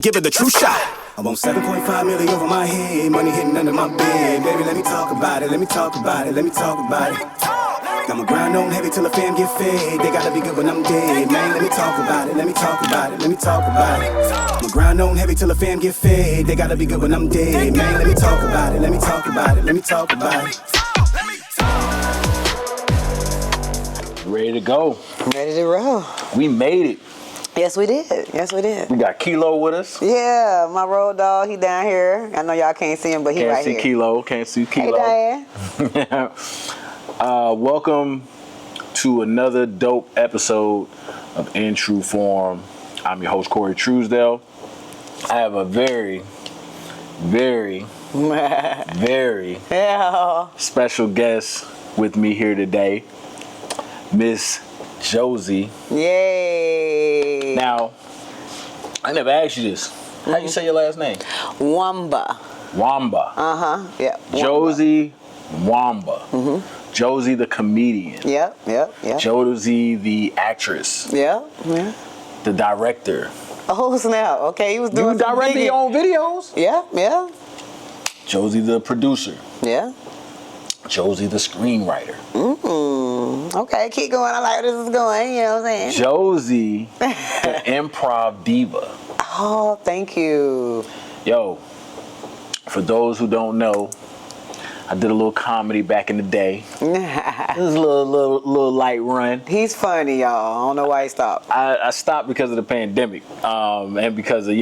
Give it the true shot. I want 7.5 million over my head, money hitting under my bed. Baby, let me talk about it, let me talk about it, let me talk about it. I'ma grind on heavy till the fam get fed. They gotta be good when I'm dead, man. Let me talk about it, let me talk about it, let me talk about it. I'ma grind on heavy till the fam get fed. They gotta be good when I'm dead, man. Let me talk about it, let me talk about it, let me talk about it. Ready to go. Ready to roll. We made it. Yes, we did. Yes, we did. We got Kilo with us. Yeah, my road dog, he down here. I know y'all can't see him, but he right here. Can't see Kilo. Hey, Diane. Welcome to another dope episode of In True Form. I'm your host, Corey Truesdale. I have a very special guest with me here today, Miss Josie. Yay. Now, I never asked you this. How you say your last name? Mwamba. Yeah. Josie Mwamba. Josie the comedian. Yep. Josie the actress. Yeah. The director. Oh, snap. Okay, he was doing You directed your own videos? Yeah. Josie the producer. Yeah. Josie the screenwriter. Okay, keep going. I like where this is going. You know what I'm saying? Josie the improv diva. Oh, thank you. Yo, for those who don't know, I did a little comedy back in the day. It was a little light run. He's funny, y'all. I don't know why he stopped. I stopped because of the pandemic, and because of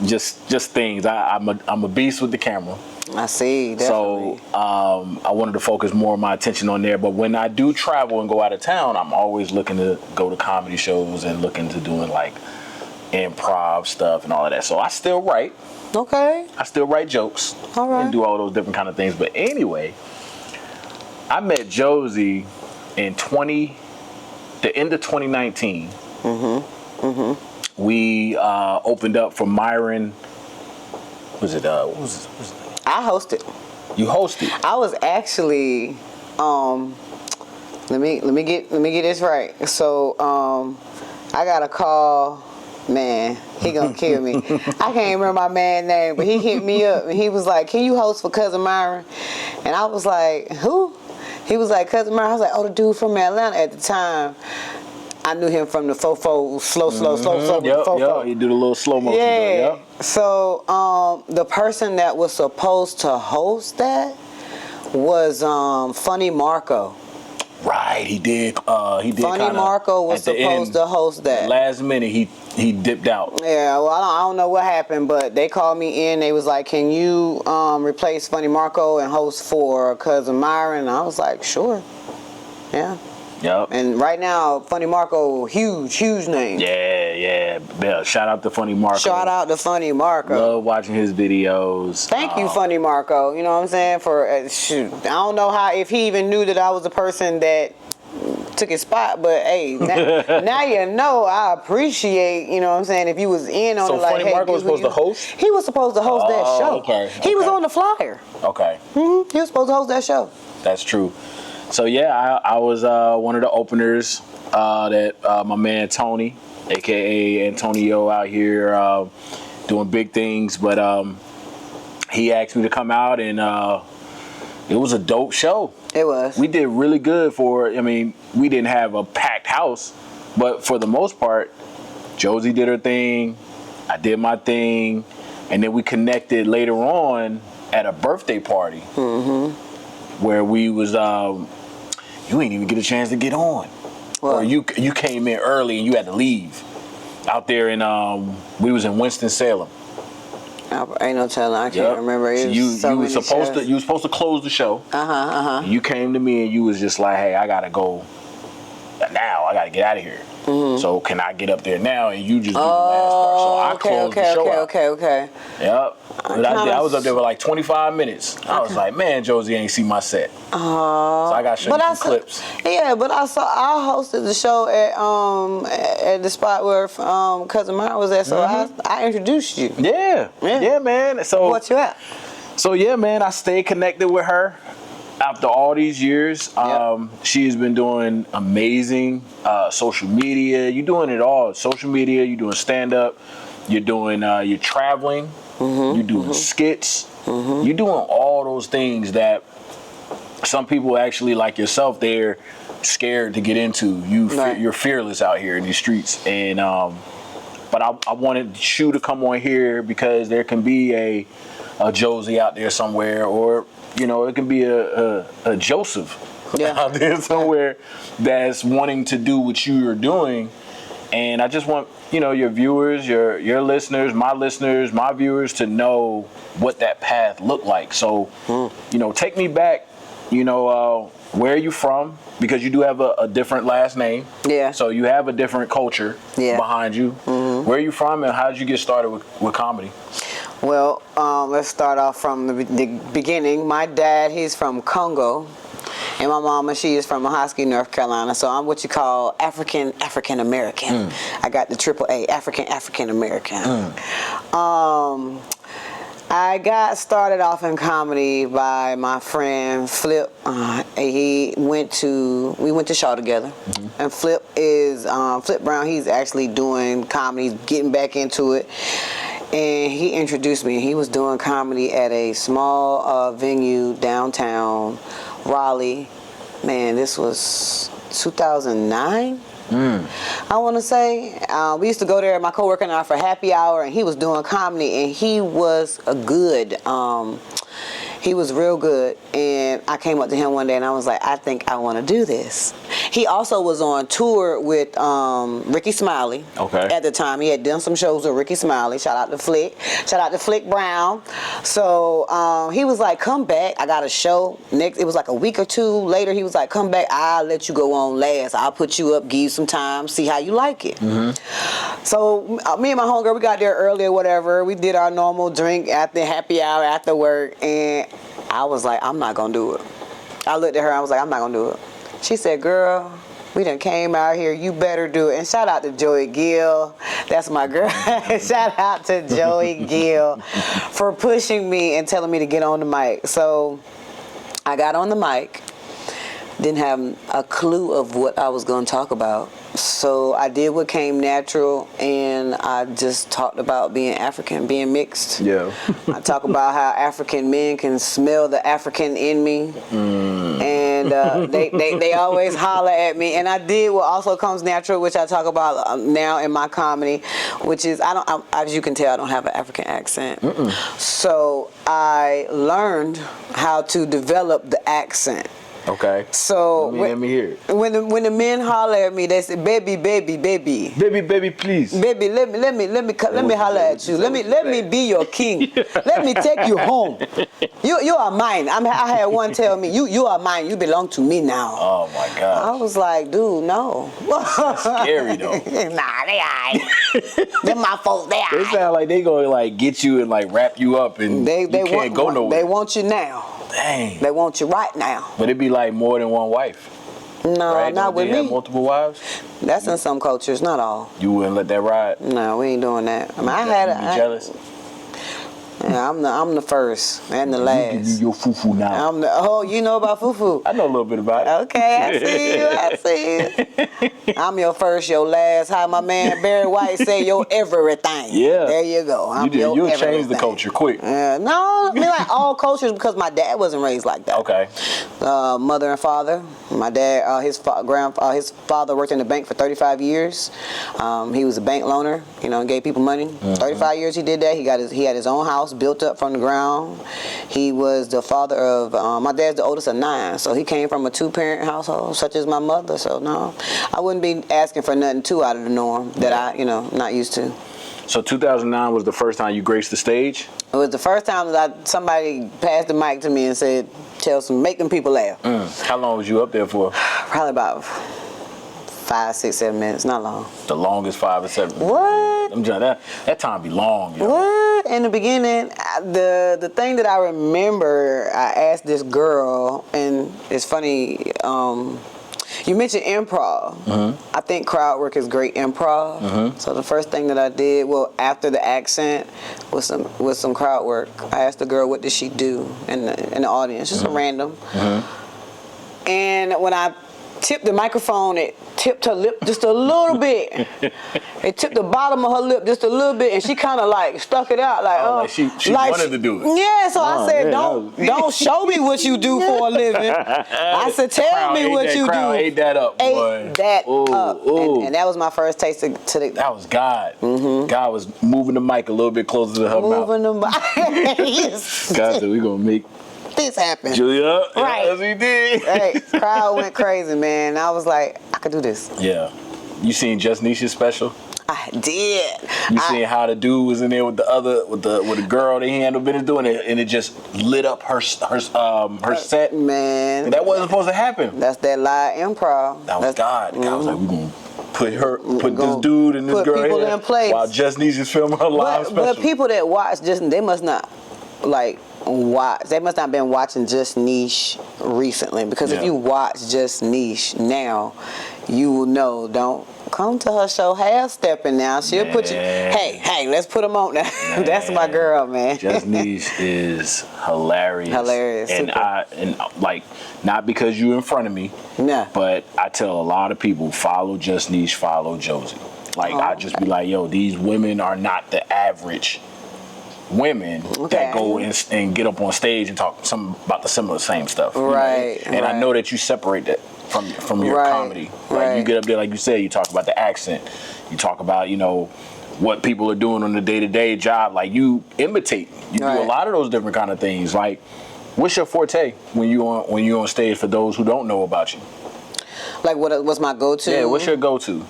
just things. I'm a beast with the camera. I see, definitely. So I wanted to focus more of my attention on there. But when I do travel and go out of town, I'm always looking to go to comedy shows and looking to doing like improv stuff and all of that. So I still write. Okay. I still write jokes. All right. And do all those different kind of things. But anyway, I met Josie in the end of 2019. We opened up for Myron. What was it? What was it? I hosted. You hosted. I was actually, let me get this right. So, I got a call. Man, he gonna kill me. I can't remember my man's name, but he hit me up and he was like, "Can you host for Cousin Myron?" And I was like, "Who?" He was like, "Cousin Myron." I was like, "Oh, the dude from Atlanta." At the time, I knew him from the fofo, slow. Yep. He do the little slow motion. Yeah. Yep. So the person that was supposed to host that was Funny Marco. Right, he did. Funny Marco was supposed to host that. Last minute, he dipped out. Yeah, well, I don't know what happened, but they called me in. They was like, "Can you replace Funny Marco and host for Cousin Myron?" And I was like, "Sure." Yeah. Yep. And right now, Funny Marco, huge name. Yeah. Shout out to Funny Marco. Shout out to Funny Marco. Love watching his videos. Thank you, Funny Marco. You know what I'm saying? For shoot, I don't know if he even knew that I was the person that took his spot, but hey, now you know. I appreciate, you know what I'm saying, if you was in on so it. Like, Funny hey, Marco was supposed to host? He was supposed to host that show. Okay. He was on the flyer. Okay. He was supposed to host that show. That's true. So yeah, I was one of the openers that my man Tony, aka Antonio, out here doing big things. But he asked me to come out, and it was a dope show. It was. We did really good we didn't have a packed house, but for the most part, Josie did her thing, I did my thing, and then we connected later on at a birthday party where we was. You ain't even get a chance to get on. What? Or you came in early and you had to leave. Out there in we was in Winston-Salem. Ain't no telling. I can't remember. So you was supposed to close the show. You came to me and you was just like, "Hey, I gotta go now. I gotta get out of here. So can I get up there now?" And you just do the last part. So I closed the show out. Okay. Yep. But I was up there for like 25 minutes. I was like, "Man, Josie ain't see my set." So I got to show you some clips. Yeah, but I hosted the show at the spot where Cousin Myron was at, so I introduced you. Yeah, man. So what you at? So yeah, man, I stayed connected with her after all these years. She has been doing amazing social media. You're doing it all. Social media, you're doing stand-up. You're doing, you're traveling. You're doing skits. You're doing all those things that some people actually, like yourself, they're scared to get into. You're fearless out here in these streets. And but I wanted you to come on here because there can be a Josie out there somewhere, or it can be a Joseph out there somewhere that's wanting to do what you are doing. And I just want your viewers, your listeners, my viewers to know what that path looked like. So take me back. Where are you from? Because you do have a different last name. Yeah. So you have a different culture behind you. Where are you from, and how did you get started with comedy? Well, let's start off from the beginning. My dad, he's from Congo, and my mama, she is from Ahoskie, North Carolina. So I'm what you call African American. I got the AAA, African American. I got started off in comedy by my friend Flip. We went to Shaw together, and Flip is Flip Brown. He's actually doing comedy, he's getting back into it, and he introduced me. He was doing comedy at a small venue downtown Raleigh. Man, this was 2009. I want to say we used to go there, my coworker and I, for happy hour, and he was doing comedy, and he was good. He was real good, and I came up to him one day and I was like, I think I want to do this. He also was on tour with Ricky Smiley. Okay. At the time, he had done some shows with Ricky Smiley. Shout out to Flick Brown. So he was like, come back. I got a show next. It was like a week or two later. He was like, come back. I'll let you go on last. I'll put you up, give you some time, see how you like it. So me and my homegirl, we got there early or whatever. We did our normal drink after happy hour, after work, and I was like, I'm not gonna do it. I looked at her, I was like, I'm not gonna do it. She said, girl, we done came out here, you better do it. And shout out to Joey Gill, that's my girl. Shout out to Joey Gill for pushing me and telling me to get on the mic. So I got on the mic, didn't have a clue of what I was gonna talk about. So I did what came natural, and I just talked about being African, being mixed. Yeah. I talk about how African men can smell the African in me, and they always holler at me. And I did what also comes natural, which I talk about now in my comedy, which is as you can tell, I don't have an African accent. So I learned how to develop the accent. Okay. So let me hear it. When the men holler at me, they say, "Baby, baby, baby, baby, baby, please, baby, let me holler at you. Let me be your king. Let me take you home. You are mine." I had one tell me, "You are mine. You belong to me now." Oh my God. I was like, dude, no. That's scary though. Nah, they ain't. They're my folks. They ain't. They sound like they gonna like get you and like wrap you up, and you can't go nowhere. They want you now. Dang. They want you right now. But it'd be like more than one wife. No, right? Not with me. Have multiple wives? That's in some cultures, not all. You wouldn't let that ride? No, we ain't doing that. I mean, I be jealous? Yeah, I'm the first and the last. You can do your fufu now. You know about fufu? I know a little bit about it. Okay, I see you. I'm your first, your last. How my man Barry White say, your everything. Yeah. There you go. You'll change the culture quick. No, I mean like all cultures, because my dad wasn't raised like that. Okay. Mother and father. My dad, his father worked in the bank for 35 years. He was a bank loaner, gave people money. 35 years he did that. He had his own house built up from the ground. He was the father of, my dad's the oldest of 9, so he came from a 2-parent household, such as my mother. So no, I wouldn't be asking for nothing too out of the norm that I, not used to. So 2009 was the first time you graced the stage? It was the first time that somebody passed the mic to me and said, make them people laugh. How long was you up there for? Probably about 5, 6, 7 minutes, not long. The longest 5 or 7 minutes. What? I'm trying that time be long, yo. What? In the beginning, the thing that I remember, I asked this girl, and it's funny, you mentioned improv. I think crowd work is great improv. So the first thing that I did, after the accent, was some crowd work. I asked the girl, what did she do in the audience, just a random. And when I tipped the microphone at tipped her lip just a little bit. It tipped the bottom of her lip just a little bit, and she kind of like stuck it out like, she wanted to do it. Yeah, so I said, don't show me what you do for a living. I said, tell me what you do. Ate that up, boy. Ate that up. And that was my first taste to the. That was God. God was moving the mic a little bit closer to her mouth. Moving the mic. God said, we gonna make this happen. Julia. Right. Yes, we did. Hey, crowd went crazy, man. I was like, I could do this. Yeah. You seen Just Nisha's special? I did. You seen how the dude was in there with the girl that he handled business doing it, and it just lit up her set. Man, And that wasn't supposed to happen. That's that live improv. That was God. God was like, we're gonna put this Gonna dude and this put girl people here in place. while Just Nisha's filming her live special. But people that watch they must not like watch. They must not been watching Just Niche recently, because if you watch Just Niche now, you will know. Don't come to her show half stepping now. She'll put you. Hey, let's put them on now. That's my girl, man. Just Niche is hilarious. Hilarious. And super. like, not because you in front of me. Nah. But I tell a lot of people, follow Just Niche, follow Josie. Like, I just be like, yo, these women are not the average women that go and get up on stage and talk about the same stuff. Right. And I know that you separate that from your comedy. Like, you get up there, like you say, you talk about the accent. You talk about, what people are doing on the day-to-day job. Like, you imitate. You do a lot of those different kind of things. Like, what's your forte when you on stage, for those who don't know about you? Like, what's my go-to? Yeah, what's your go-to?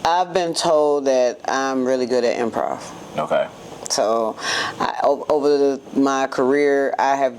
I've been told that I'm really good at improv. Okay. So, over my career, I have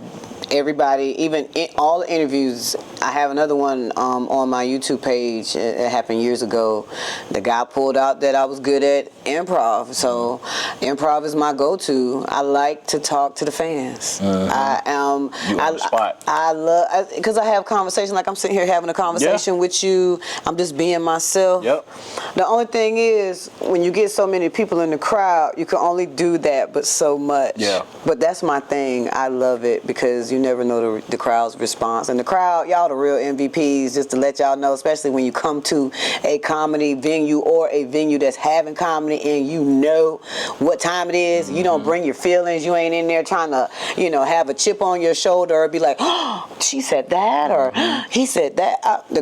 everybody, even in all the interviews. I have another one on my YouTube page. It happened years ago. The guy pulled out that I was good at improv. So, improv is my go-to. I like to talk to the fans. I am. You on the spot. I love, because I have conversation, like I'm sitting here having a conversation with you. I'm just being myself. Yep. The only thing is, when you get so many people in the crowd, you can only do that but so much. Yeah. But that's my thing. I love it, because you never know the crowd's response. And the crowd, y'all the real MVPs, just to let y'all know, especially when you come to a comedy venue or a venue that's having comedy and you know what time it is. You don't bring your feelings. You ain't in there trying to, have a chip on your shoulder or be like, oh, she said that, or he said that. The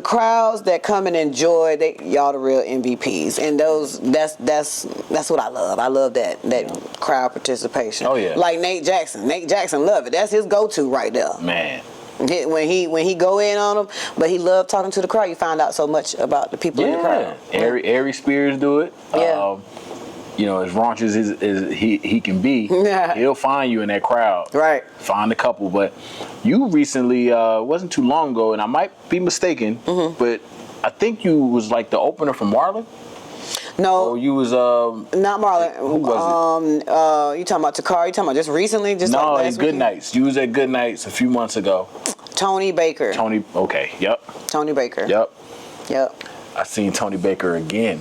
crowds that come and enjoy, y'all the real MVPs. And that's what I love. I love that crowd participation. Oh yeah. Like Nate Jackson. Nate Jackson love it. That's his go-to right there. Man. When he go in on them, but he loved talking to the crowd. You find out so much about the people in the crowd. Ari Spears do it. Yeah. As raunchous as he can be, he'll find you in that crowd. Right. Find a couple. But you recently, wasn't too long ago, and I might be mistaken, but I think you was like the opener for Marlon. No. Oh, you was not Marlon. Who was it? You talking about Takar? You talking about just recently? Just no, like it's Good Nights. You was at Good Nights a few months ago. Tony Baker. Okay, yep. Tony Baker. Yep. I seen Tony Baker again.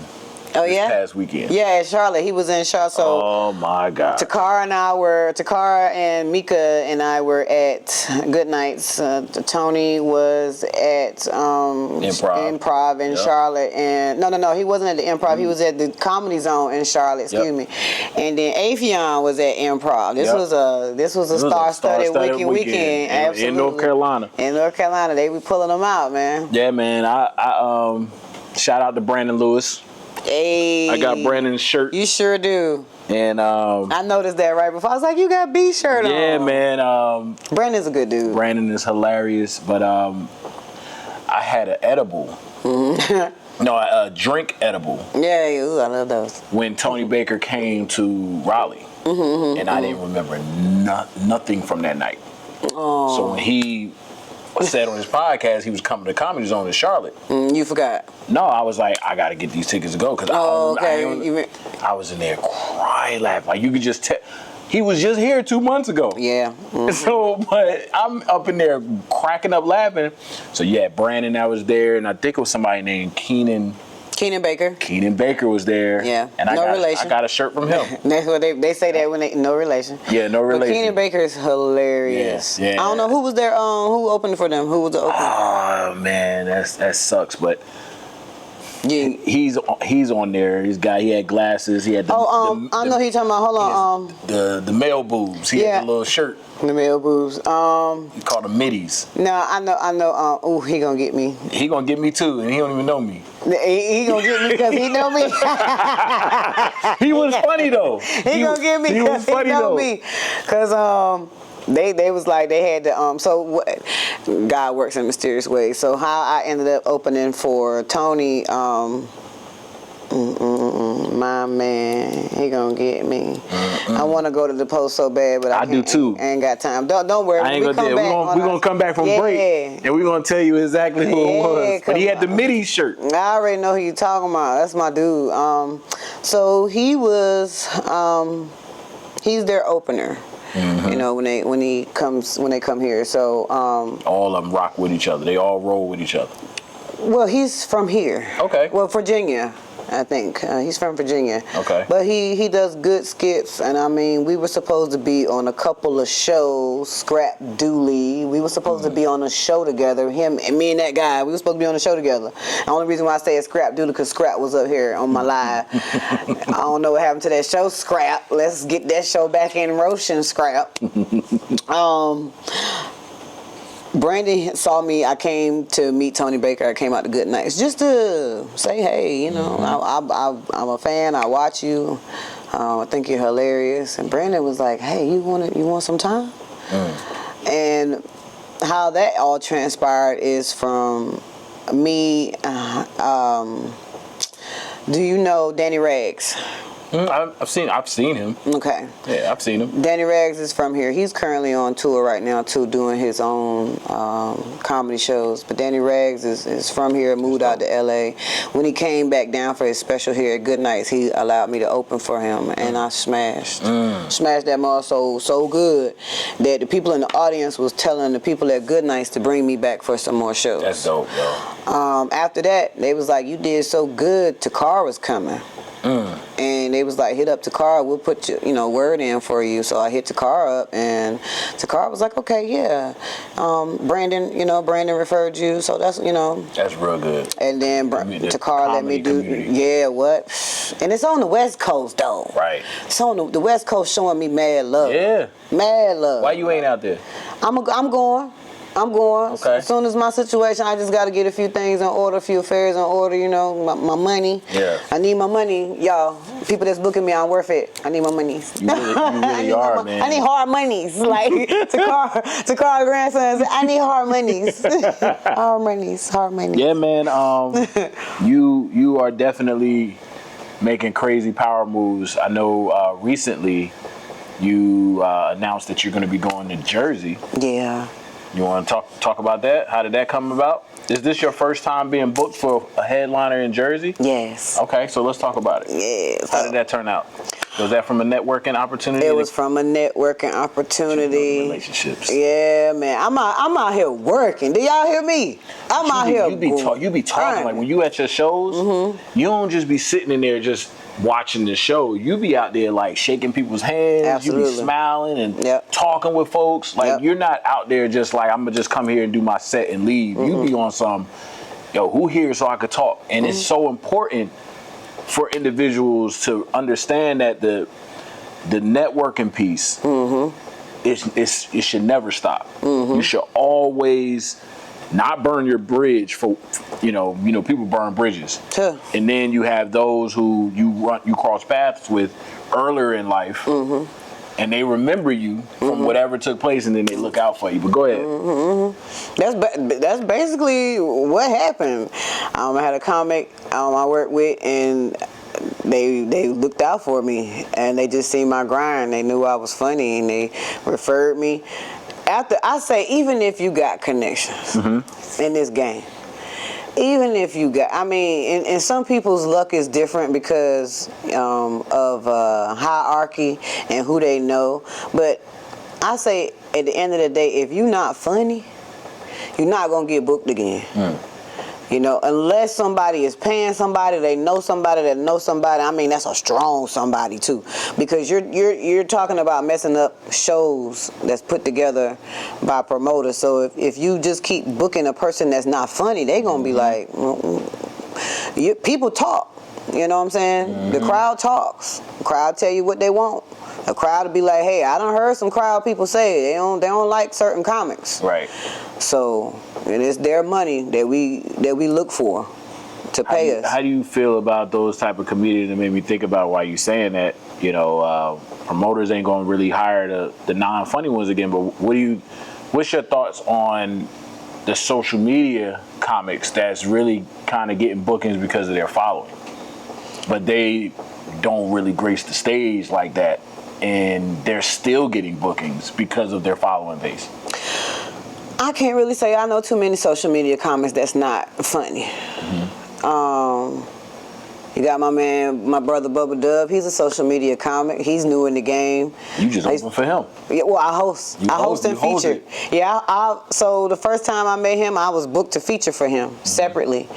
Oh, this yeah? past weekend. Yeah, in Charlotte. He was in Charlotte. So oh my God. Takara and Mika and I were at Good Nights. Tony was at Improv in Charlotte. And no, he wasn't at the Improv. He was at the Comedy Zone in Charlotte, excuse me. And then Afion was at Improv. This was a star-studded weekend. Absolutely. In North Carolina. In North Carolina. They be pulling them out, man. Yeah, man. I shout out to Brandon Lewis. Hey, I got Brandon's shirt. You sure do. And I noticed that right before. I was like, you got B shirt on. Yeah, man. Brandon's a good dude. Brandon is hilarious, but I had an edible. No, a drink edible. Yeah, I love those. When Tony Baker came to Raleigh, and I didn't remember nothing from that night. Oh. So when he said on his podcast he was coming to Comedy Zone in Charlotte. You forgot. No, I was like, I gotta get these tickets to go, because I was in there crying, laughing. Like, you could just tell. He was just here 2 months ago. Yeah. So, but I'm up in there cracking up laughing. So yeah, Brandon that was there, and I think it was somebody named Keenan Keenan Baker. Keenan Baker was there. Yeah. And I relation. I got a shirt from him. That's what they say that when they no relation. Yeah, no relation. But Keenan Baker is hilarious. Yeah. I don't know who was there. Who opened for them? Who was the opener? Oh man, that sucks. But Yeah. he's on there. He had glasses. He had the, I know he talking about. Hold on. the male boobs. He had the little shirt. The male boobs. He called them middies. No, I know. Oh, he gonna get me. He gonna get me too, and he don't even know me. He gonna get me because he know me. He was funny though. He gonna get me because he know me. Cause they was like they had to so God works in mysterious ways. So how I ended up opening for Tony, my man, he gonna get me. I want to go to the post so bad, but I do too. Ain't got time. Don't worry. I ain't gonna do it. We're gonna come back from break, and we're gonna tell you exactly who it was. But he had the midi shirt. I already know who you talking about. That's my dude. So he was he's their opener. You know, when they come here. So all of them rock with each other. They all roll with each other. Well, he's from here. Okay. Well, Virginia, I think. He's from Virginia. Okay. But he does good skits, and I mean, we were supposed to be on a couple of shows, Scrap Dooley. We were supposed to be on a show together, him and me and that guy. We were supposed to be on a show together. The only reason why I say it's Scrap Dooley because Scrap was up here on my live. I don't know what happened to that show, Scrap. Let's get that show back in motion, Scrap. Brandon saw me. I came to meet Tony Baker. I came out to Good Nights just to say, hey, you know, I'm a fan. I watch you. I think you're hilarious. And Brandon was like, hey, you want some time? And how that all transpired is from me. Do you know Danny Rags? I've seen him. Okay. Yeah, I've seen him. Danny Rags is from here. He's currently on tour right now too, doing his own comedy shows. But Danny Rags is from here, moved out to LA. When he came back down for his special here at Good Nights, he allowed me to open for him, and I smashed that mother so good that the people in the audience was telling the people at Good Nights to bring me back for some more shows. That's dope, yo. After that, they was like, you did so good, Takara's coming. And they was like, hit up Takara, we'll put your, word in for you. So I hit Takara up, and Takara was like, okay, yeah. Brandon referred you, so that's, That's real good. And then Takara let me do, community. what? And it's on the West Coast, though. Right. It's on the West Coast showing me mad love. Yeah. Mad love. Why you ain't out there? I'm going. Okay. As soon as my situation, I just got to get a few things in order, a few affairs in order, my money. Yeah. I need my money, y'all. People that's booking me, I'm worth it. I need my monies. You really are, man. I need hard monies. Like Takara grandson said, I need hard monies. Hard monies. Yeah, man. You are definitely making crazy power moves. I know recently you announced that you're going to be going to Jersey. Yeah. You want to talk about that? How did that come about? Is this your first time being booked for a headliner in Jersey? Yes. Okay, so let's talk about it. Yes. How did that turn out? Was that from a networking opportunity? It was from a networking opportunity. Relationships. Yeah, man. I'm out here working. Do y'all hear me? I'm out here. You be talking like when you at your shows. You don't just be sitting in there just watching the show. You be out there like shaking people's hands. Absolutely. You be smiling and talking with folks. Like you're not out there just like I'm gonna just come here and do my set and leave. You be on some, who here so I could talk? And it's so important for individuals to understand that the networking piece, it should never stop. You should always not burn your bridge for people burn bridges. Sure. And then you have those who you cross paths with earlier in life, and they remember you from whatever took place, and then they look out for you. But go ahead. That's basically what happened. I had a comic I worked with, and they looked out for me, and they just seen my grind. They knew I was funny, and they referred me. After I say, even if you got connections in this game, even if you got, and some people's luck is different because of hierarchy and who they know. But I say, at the end of the day, if you're not funny, you're not gonna get booked again. You know, unless somebody is paying somebody, they know somebody that knows somebody. I mean, that's a strong somebody too, because you're talking about messing up shows that's put together by promoters. So if you just keep booking a person that's not funny, they gonna be like, people talk. You know what I'm saying? The crowd talks. The crowd tell you what they want. The crowd will be like, hey, I done heard some crowd people say they don't like certain comics. Right. So, and it's their money that we look for to pay us. How do you feel about those type of comedians? That made me think about why you saying that. You know, promoters ain't gonna really hire the non-funny ones again. But what's your thoughts on the social media comics that's really kind of getting bookings because of their following, but they don't really grace the stage like that, and they're still getting bookings because of their following base? I can't really say I know too many social media comics that's not funny. You got my brother Bubba Dub. He's a social media comic. He's new in the game. You just open for him. Yeah, well, I host and feature. Yeah, so the first time I met him, I was booked to feature for him separately,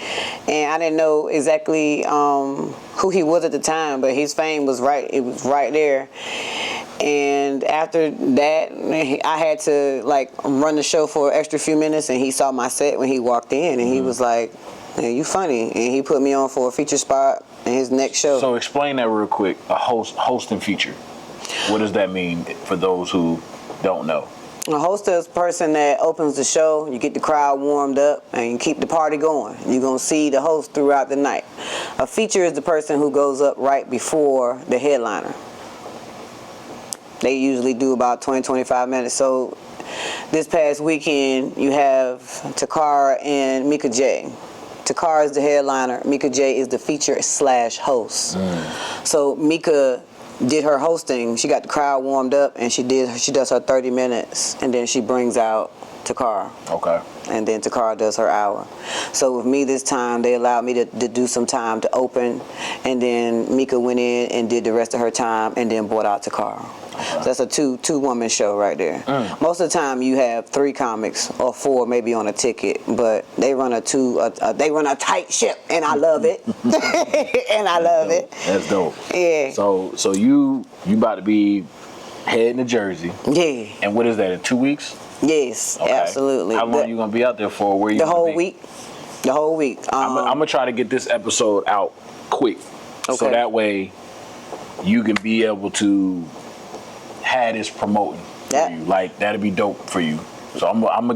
and I didn't know exactly who he was at the time, but his fame was right. It was right there. And after that, I had to like run the show for an extra few minutes, and he saw my set when he walked in, and he was like, "Yeah, you funny," and he put me on for a feature spot in his next show. So explain that real quick. A host and feature. What does that mean for those who don't know? A host is a person that opens the show, you get the crowd warmed up, and you keep the party going. You're going to see the host throughout the night. A feature is the person who goes up right before the headliner. They usually do about 20-25 minutes. So this past weekend, you have Takara and Mika J. Takara is the headliner. Mika J is the feature/host. So Mika did her hosting. She got the crowd warmed up, and she does her 30 minutes, and then she brings out Takara. Okay. And then Takara does her hour. So with me this time, they allowed me to do some time to open, and then Mika went in and did the rest of her time, and then brought out Takara. Okay. So that's a two-woman show right there. Most of the time, you have 3 comics or 4 maybe on a ticket, but they run a tight ship, and I love it. And I love it. That's dope. Yeah. So you about to be heading to Jersey. Yeah. And what is that, in 2 weeks? Yes, Okay. absolutely. How long are you gonna be out there for? Where you? The whole week. The whole week. I'm gonna try to get this episode out quick, so that way you can be able to have this promoting for you. Like that'd be dope for you. So I'm gonna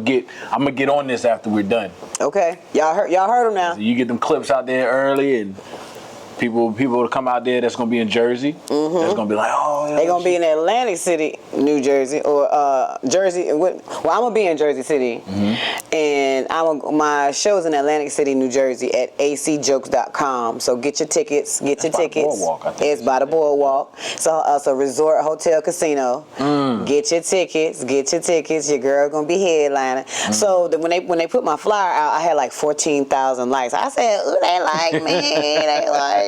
get on this after we're done. Okay, y'all heard him now. So you get them clips out there early, and people to come out there that's gonna be in Jersey. That's gonna be like, oh, yeah, they gonna be in Atlantic City, New Jersey, or Jersey. Well, I'm gonna be in Jersey City, and my show's in Atlantic City, New Jersey, at acjokes.com. So get your tickets. Get your tickets. It's by the boardwalk. So it's a resort, hotel, casino. Get your tickets. Get your tickets. Your girl gonna be headlining. So when they put my flyer out, I had like 14,000 likes. I said, ooh, they like me. They like me.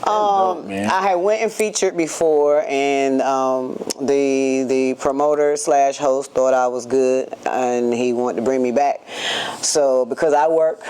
Dope, man. I had went and featured before, and the promoter/host thought I was good, and he wanted to bring me back. So because I work,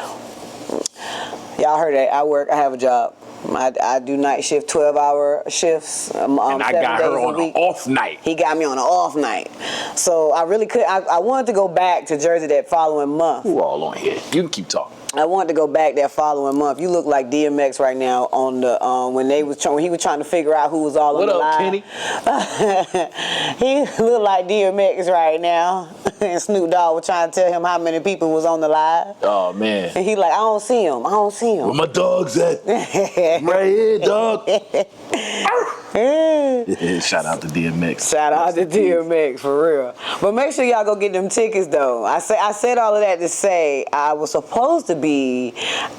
y'all heard that I have a job. I do night shift, 12-hour shifts. And I got her on an off night. He got me on an off night. So I really could. I wanted to go back to Jersey that following month. Who all on here? You can keep talking. I wanted to go back that following month. You look like DMX right now on the when he was trying to figure out who was all on the line. What up, Kenny? He looked like DMX right now, and Snoop Dogg was trying to tell him how many people was on the live. Oh man! And he like, I don't see him. Where my dog's at? I'm right here, dog. Shout out to DMX. Shout out to DMX for real. But make sure y'all go get them tickets though. I said all of that to say I was supposed to be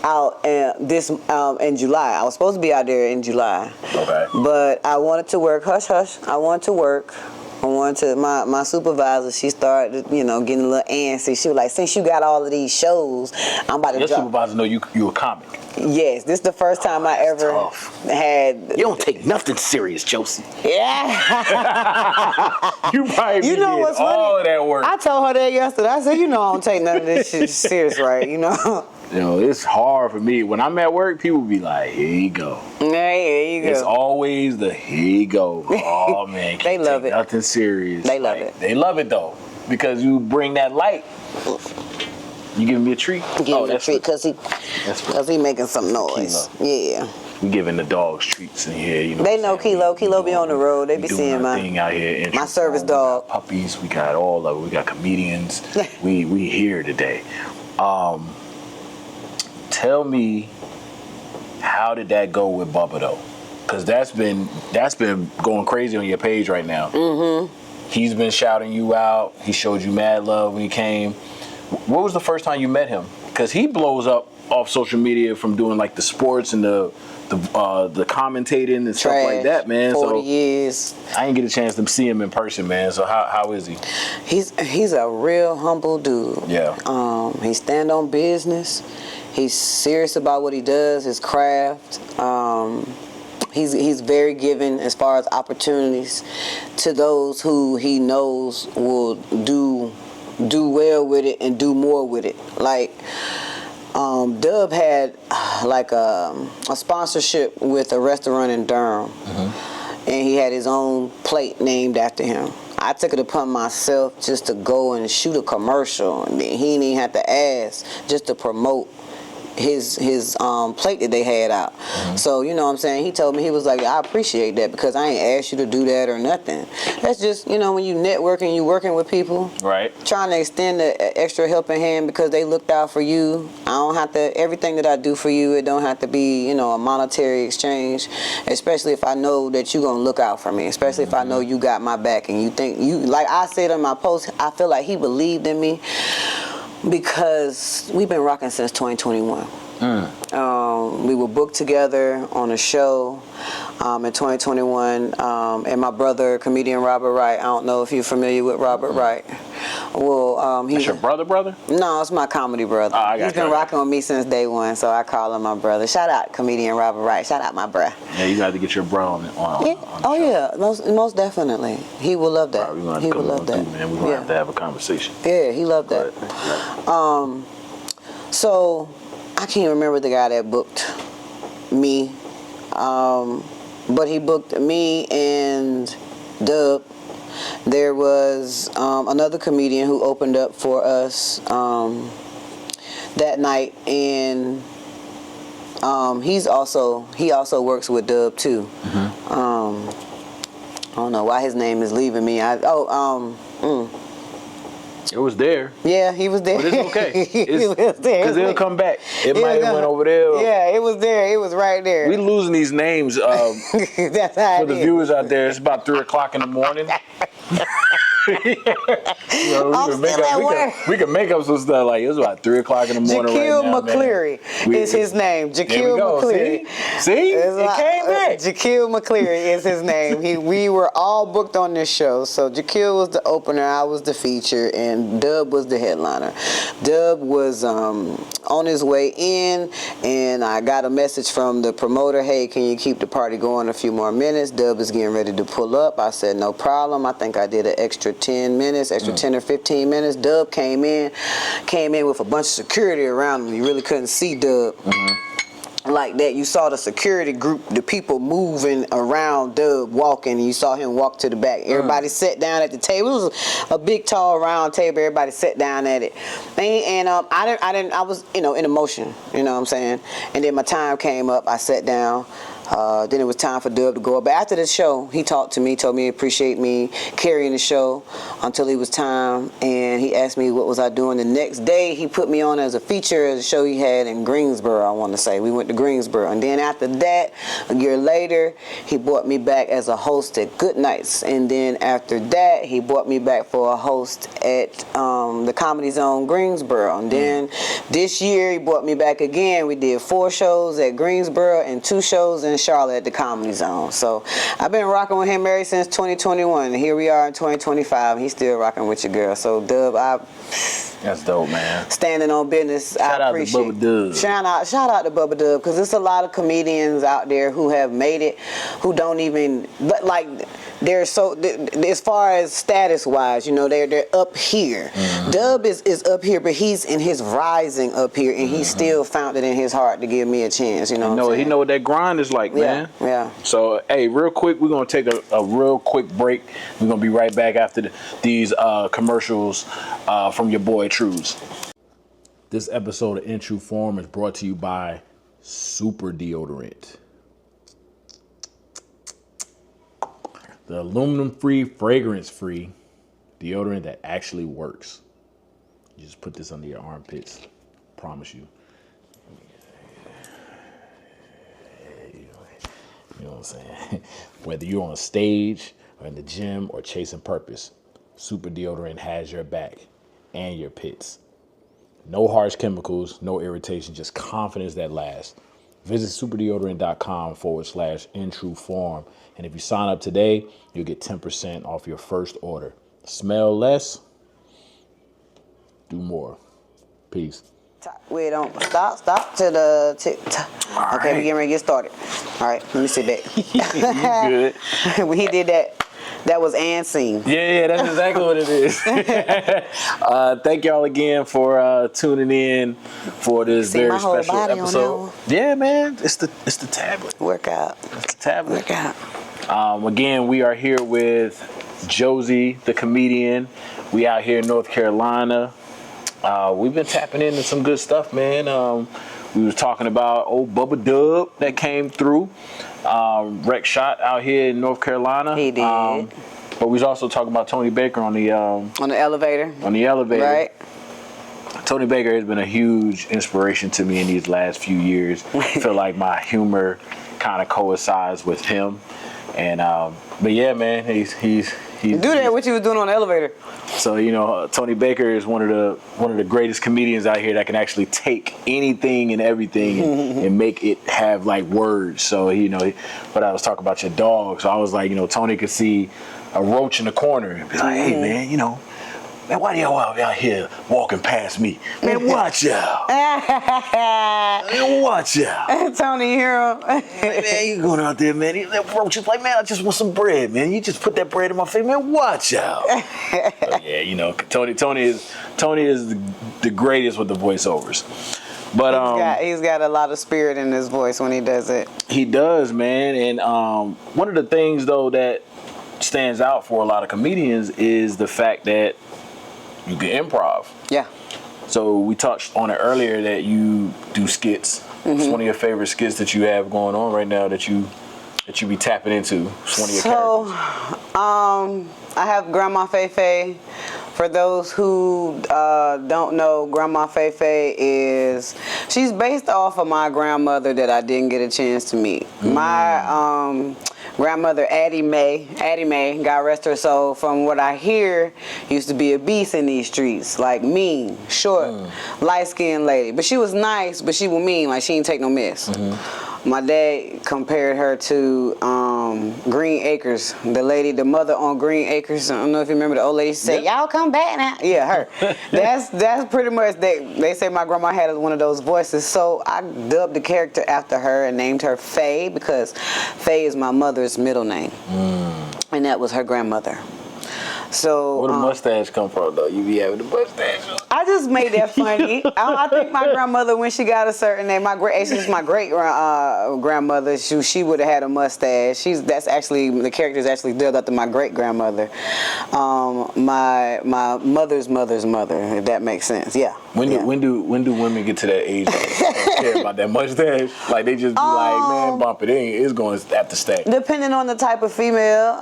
out in July. I was supposed to be out there in July. Okay. But I wanted to work. Hush, hush. I wanted to work. My supervisor, she started, getting a little antsy. She was like, since you got all of these shows, I'm about to Your drop. supervisor know you a comic. Yes, this is the first time I ever had. You don't take nothing serious, Josie. Yeah. You probably You know what's all funny? of that work. I told her that yesterday. I said, I don't take none of this shit serious, right? it's hard for me. When I'm at work, people be like, here you go. There you go. It's always the here you go. Oh, man. They love it. Nothing serious. They love it. They love it, though. Because you bring that light. You giving me a treat? Give him a treat because he making some noise. Kilo. Yeah. We giving the dogs treats in here. They know Kilo. Kilo be on the road. They be seeing my thing out here. my service dog. We got puppies. We got all of it. We got comedians. we here today. Tell me, how did that go with Bubba though? Because that's been going crazy on your page right now. Mm-hmm. He's been shouting you out. He showed you mad love when he came. What was the first time you met him? Because he blows up off social media from doing like the sports and the commentating and stuff like that, man. 40 years. I didn't get a chance to see him in person, man. So how is he? He's a real humble dude. Yeah. He stand on business. He's serious about what he does, his craft. He's very giving as far as opportunities to those who he knows will do well with it and do more with it. Like Dub had like a sponsorship with a restaurant in Durham, and he had his own plate named after him. I took it upon myself just to go and shoot a commercial, and then he didn't even have to ask, just to promote his plate that they had out. So, you know what I'm saying? He told me, he was like, I appreciate that because I ain't asked you to do that or nothing. That's just, when you networking, you working with people. Right. Trying to extend the extra helping hand because they looked out for you. I don't have to, everything that I do for you, it don't have to be, a monetary exchange, especially if I know that you're going to look out for me, especially if I know you got my back and you think, like I said on my post, I feel like he believed in me. Because we've been rocking since 2021. We were booked together on a show in 2021, and my brother, comedian Robert Wright. I don't know if you're familiar with Robert Wright. Well, he's your brother? No, it's my comedy brother. He's been rocking with me since day one, so I call him my brother. Shout out comedian Robert Wright. Shout out my bruh. Yeah, you got to get your bro on the show. Yeah, most definitely. He will love that. He will love that. Man, we're gonna have to have a conversation. Yeah, he loved that. So I can't remember the guy that booked me, but he booked me and Dub. There was another comedian who opened up for us that night, and he also works with Dub too. I don't know why his name is leaving me. It was there. Yeah, he was there. But it's okay. He was there. Because it'll come back. It might have went over there. Yeah, it was there. It was right there. We losing these names. That's how for the viewers out there, it's about 3 o'clock in the morning. We can make up some stuff like it's about 3 o'clock in the morning Jaquil right now, McCleary is his name. Jaquil McCleary. See? It came back. Jaquil McCleary is his name. We were all booked on this show. So Jaquil was the opener, I was the feature, and Dub was the headliner. Dub was on his way in, and I got a message from the promoter, hey, can you keep the party going a few more minutes? Dub is getting ready to pull up. I said, no problem. I think I did an extra 10 minutes, 10 or 15 minutes. Dub came in with a bunch of security around him. You really couldn't see Dub. Like that. You saw the security group, the people moving around Dub walking, and you saw him walk to the back. Everybody sat down at the table. It was a big, tall, round table. Everybody sat down at it. And I was, in emotion, you know what I'm saying? And then my time came up. I sat down. Then it was time for Dub to go up. But after the show, he talked to me, told me he appreciate me carrying the show until it was time. And he asked me what was I doing. The next day, he put me on as a feature as a show he had in Greensboro, I want to say. We went to Greensboro. And then after that, a year later, he brought me back as a host at Good Nights. And then after that, he brought me back for a host at the Comedy Zone Greensboro. And then this year, he brought me back again. We did 4 shows at Greensboro and 2 shows in Charlotte at the Comedy Zone. So I've been rocking with him ever since 2021. And here we are in 2025. And he's still rocking with your girl. So Dub, That's dope, man. Standing on business. Shout out to Bubba Dub. Shout out to Bubba Dub, because there's a lot of comedians out there who have made it, who don't even, but like, they're so, as far as status wise, you know, they're up here. Dub is up here, but he's in his rising up here, and he still found it in his heart to give me a chance. You know, he know what that grind is like, man. Yeah. So, hey, real quick, we're gonna take a real quick break. We're gonna be right back after these commercials from your boy Trues. This episode of In True Form is brought to you by Super Deodorant. The aluminum-free, fragrance-free deodorant that actually works. You just put this under your armpits. Promise you. You know what I'm saying? Whether you're on a stage or in the gym or chasing purpose, Super Deodorant has your back and your pits. No harsh chemicals, no irritation, just confidence that lasts. Visit superdeodorant.com/intrueform. And if you sign up today, you'll get 10% off your first order. Smell less, do more. Peace. We don't stop to the TikTok. Okay, we getting ready to get started. All right, let me sit back. You good? When he did that, that was and scene. Yeah, that's exactly what it is. Thank y'all again for tuning in for this very special episode. Yeah, man, it's the tablet. Workout. It's the tablet. Workout. Again, we are here with Josie, the comedian. We out here in North Carolina. We've been tapping into some good stuff, man. We was talking about old Bubba Dub that came through. Wreck shot out here in North Carolina. He did. But we was also talking about Tony Baker on the elevator. On the elevator. Right. Tony Baker has been a huge inspiration to me in these last few years. I feel like my humor kind of coincides with him. And but yeah, man, he's do that what you was doing on the elevator. So, you know, Tony Baker is one of the greatest comedians out here that can actually take anything and everything and make it have like words. So, you know, but I was talking about your dog. So I was like, you know, Tony could see a roach in the corner and be like, hey man, you know, man, why do y'all out here walking past me? Man, watch out. Man, watch out. Tony, you hear him? Man, you going out there, man. That roach is like, man, I just want some bread, man. You just put that bread in my face, man. Watch out. So, yeah, you know, Tony is the greatest with the voiceovers. But he's got a lot of spirit in his voice when he does it. He does, man. And one of the things though that stands out for a lot of comedians is the fact that you can improv. Yeah. So we touched on it earlier that you do skits. It's one of your favorite skits that you have going on right now that you be tapping into. It's one of your characters. I have Grandma Fei. For those who don't know, Grandma Fei she's based off of my grandmother that I didn't get a chance to meet. My grandmother, Addie Mae, God rest her soul, from what I hear, used to be a beast in these streets. Like mean, short, light-skinned lady. But she was nice, but she was mean, like she didn't take no mess. My dad compared her to Green Acres, the mother on Green Acres. I don't know if you remember the old lady said, y'all come back now. Yeah, her. That's pretty much, they say my grandma had one of those voices. So I dubbed the character after her and named her Faye, because Faye is my mother's middle name. And that was her grandmother. So where the mustache come from though? You be having the mustache on. I just made that funny. I think my grandmother, when she got a certain name, my great grandmother, she would have had a mustache. That's actually, the character is actually dubbed after my great grandmother, my mother's mother's mother. If that makes sense, yeah. When do women get to that age that they don't care about that mustache? Like they just be like, man, bump it in. It's going to have to stay. Depending on the type of female,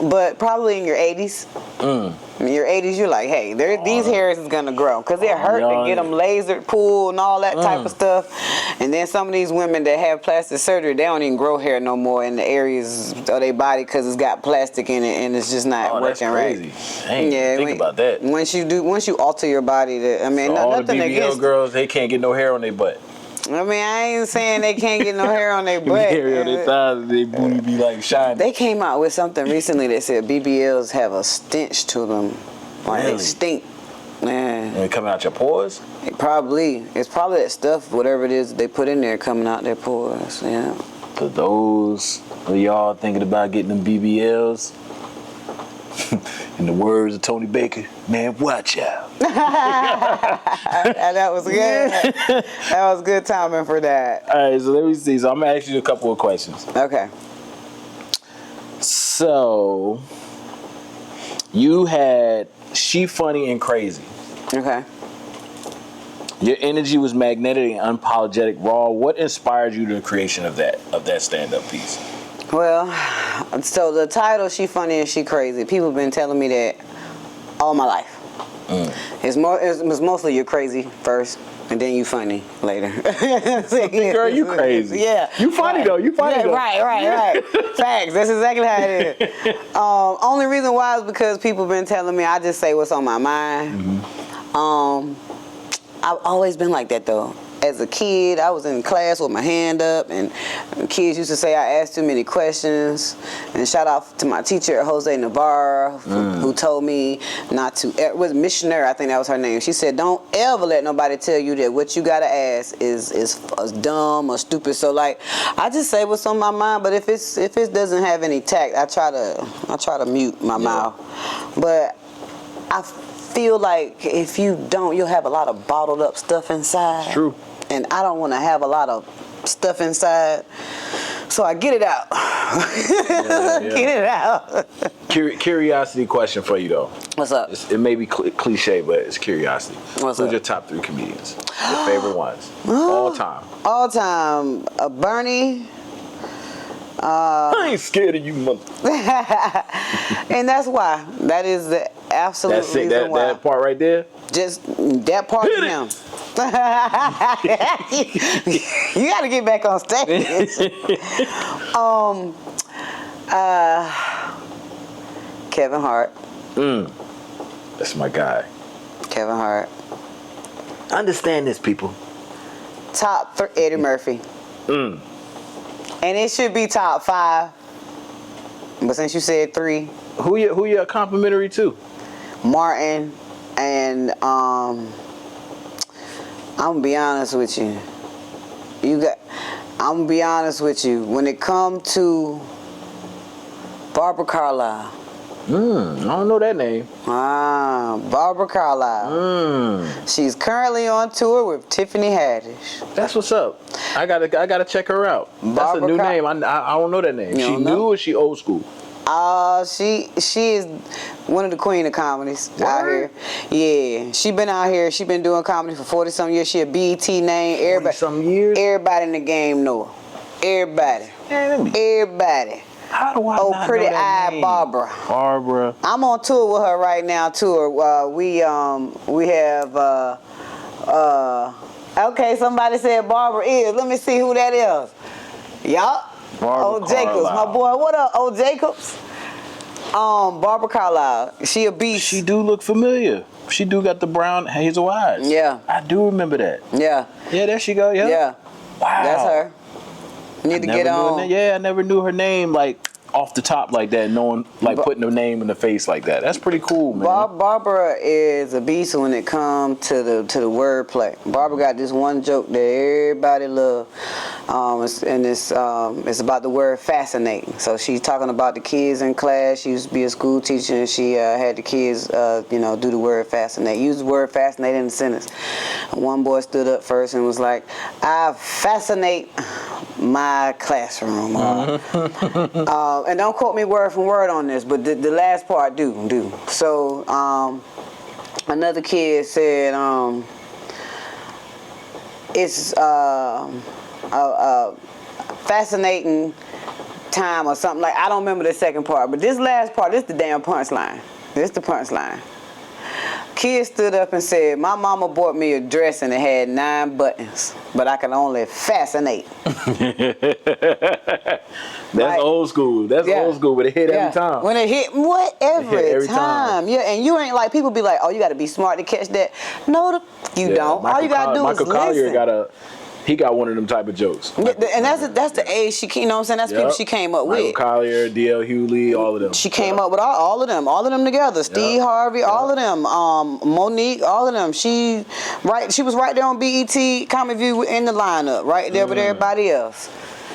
but probably in your 80s. In your 80s, you're like, hey, these hairs is gonna grow, because it hurt to get them lasered, pulled, and all that type of stuff. And then some of these women that have plastic surgery, they don't even grow hair no more in the areas of their body because it's got plastic in it and it's just not working right. I ain't think about that. Once you alter your body, all the BBL girls, they can't get no hair on their butt. I mean, I ain't saying they can't get no hair on their butt. Hair on their thighs, their booty be like shiny. They came out with something recently that said BBLs have a stench to them. Like they stink. Man. And it coming out your pores? It's probably that stuff, whatever it is they put in there, coming out their pores. Yeah. To those of y'all thinking about getting them BBLs, in the words of Tony Baker, man, watch out. That was good. That was good timing for that. All right, so let me see. So I'm gonna ask you a couple of questions. Okay. So you had She Funny and Crazy. Okay. Your energy was magnetic and unapologetic, raw. What inspired you to the creation of that stand-up piece? Well, so the title, She Funny and She Crazy, people have been telling me that all my life. It was mostly you're crazy first, and then you funny later. Girl, you crazy. Yeah. You funny though. You funny though. Right. Facts. That's exactly how it is. Only reason why is because people been telling me I just say what's on my mind. I've always been like that though. As a kid, I was in class with my hand up, and kids used to say I asked too many questions. And shout out to my teacher, Jose Navarro, who told me not to. It was missionary, I think that was her name. She said, "Don't ever let nobody tell you that what you gotta ask is dumb or stupid." So like, I just say what's on my mind. But if it doesn't have any tact, I try to mute my mouth. But I feel like if you don't, you'll have a lot of bottled up stuff inside. It's true. And I don't want to have a lot of stuff inside, so I get it out. Get it out. Curiosity question for you though. What's up? It may be cliche, but it's curiosity. What's Who's up? your top 3 comedians? Your favorite ones? All time. All time, Bernie. I ain't scared of you, mother. And that's why. That is the absolute That's it. reason why. That part right there. Just that part of him. You got to get back on stage. Kevin Hart. That's my guy. Kevin Hart. Understand this, people. Top 3, Eddie Murphy. And it should be top 5. But since you said 3, Who you complimentary to? Martin and I'm gonna be honest with you. I'm gonna be honest with you. When it comes to Barbara Carlisle. I don't know that name. Barbara Carlisle. She's currently on tour with Tiffany Haddish. That's what's up. I gotta check her out. That's a new name. I don't know that name. You She don't new know? or she old school? She is one of the queen of comedies out here. Yeah, she been out here. She been doing comedy for 40-something years. She a BET name. Everybody, 40-something years? Everybody in the game know her. Everybody. Everybody. How do I not Pretty know that eye name? Barbara. I'm on tour with her right now. We have okay. Somebody said Barbara is. Let me see who that is. Yup. Barbara Jacobs, Carlisle. my boy. What up, O Jacobs? Barbara Carlisle. She a beast. She do look familiar. She do got the brown hazel eyes. Yeah. I do remember that. Yeah. Yeah, there she go. Yeah. Yeah. Wow. That's her. Need to Never get knew her on. name. Yeah, I never knew her name like off the top like that. Knowing like putting her name in the face like that. That's pretty cool, man. Barbara is a beast when it comes to the wordplay. Barbara got this one joke that everybody love, it's about the word fascinating. So she's talking about the kids in class. She used to be a school teacher, and she had the kids, do the word fascinate. Use the word fascinate in a sentence. One boy stood up first and was like, "I fascinate my classroom." And don't quote me word for word on this, but the last part do. So another kid said it's a fascinating time or something like. I don't remember the second part, but this last part, this the damn punchline. This the punchline. Kid stood up and said, "My mama bought me a dress and it had 9 buttons, but I can only fascinate." That's old school. That's old school, but it hit every time. When it hit, what? Every time. Yeah, and you ain't like, people be like, "Oh, you got to be smart to catch that." No, you don't. All you got to do is Michael Collier listen. He got one of them type of jokes. And that's the age she, you know what I'm saying? That's people she came up Michael with. Collier, D.L. Hewley, all of them. She came up with all of them together. Steve Harvey, all of them. Monique, all of them. She was right there on BET Comedy View in the lineup, right there with everybody else.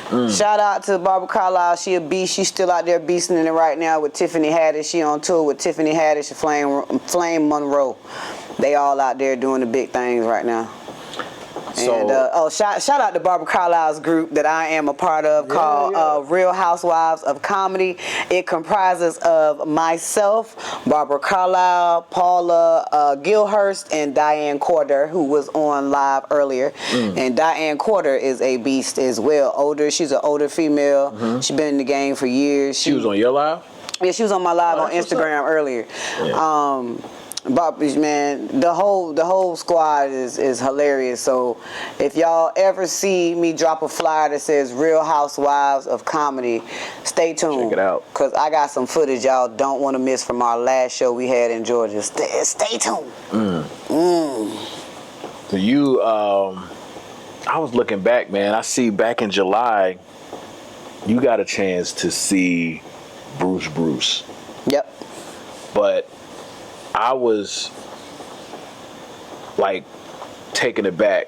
Shout out to Barbara Carlisle. She a beast. She's still out there beasting in it right now with Tiffany Haddish. She on tour with Tiffany Haddish and Flame Monroe. They all out there doing the big things right now. So, And shout out to Barbara Carlisle's group that I am a part of called Real Housewives of Comedy. It comprises of myself, Barbara Carlisle, Paula Gilhurst, and Diane Corder, who was on live earlier. And Diane Corder is a beast as well. She's an older female. She's been in the game for years. she was on your live? Yeah, she was on my live on Instagram earlier. Yeah. Bobby's, man, the whole squad is hilarious. So if y'all ever see me drop a flyer that says Real Housewives of Comedy, stay tuned. Check it out. Because I got some footage y'all don't want to miss from our last show we had in Georgia. Stay tuned. So you, I was looking back, man. I see back in July, you got a chance to see Bruce. Yep. But I was like taken aback,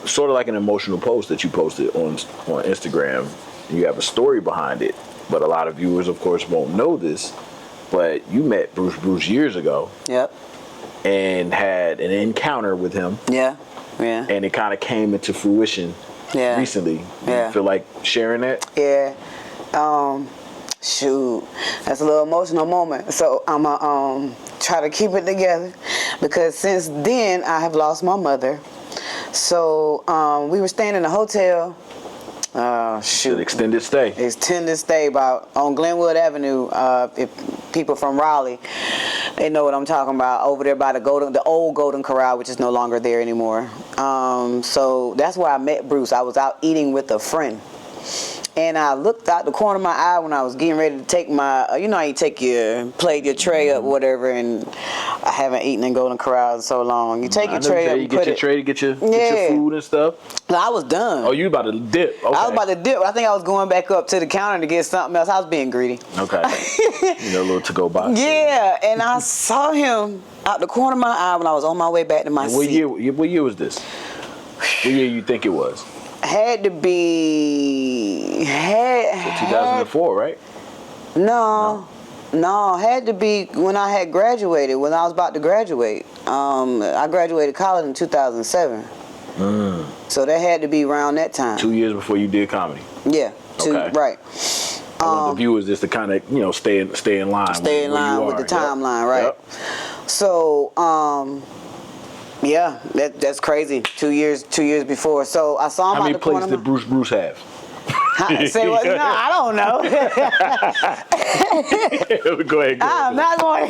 sort of like an emotional post that you posted on Instagram. You have a story behind it, but a lot of viewers, of course, won't know this. But you met Bruce years ago. Yep. And had an encounter with him. Yeah. And it kind of came into fruition recently. Yeah. You feel like sharing that? Yeah. Shoot, that's a little emotional moment. So I'm gonna try to keep it together because since then I have lost my mother. So we were staying in a hotel. Shoot, Extended stay on Glenwood Avenue. If people from Raleigh, they know what I'm talking about. Over there by the old Golden Corral, which is no longer there anymore. So that's where I met Bruce. I was out eating with a friend. And I looked out the corner of my eye when I was getting ready to take my, you know how you plate your tray up, whatever, and I haven't eaten in Golden Corral in so long. You take your tray up, you get your tray to get your food and stuff. I was done. Oh, you about to dip? Okay. I was about to dip. I think I was going back up to the counter to get something else. I was being greedy. Okay. You know, a little to-go box. Yeah, and I saw him out the corner of my eye when I was on my way back to my seat. What year was this? What year you think it was? Had to be 2004, right? No, had to be when I had graduated, when I was about to graduate. I graduated college in 2007. So that had to be around that time. 2 years before you did comedy. Yeah, right. I want the viewers just to kind of, stay in line. Stay in line with the timeline, right? Yep. So, yeah, that's crazy. 2 years before. So I saw him. How many plays did Bruce have? Say what? No, I don't know. Go ahead. I'm not going.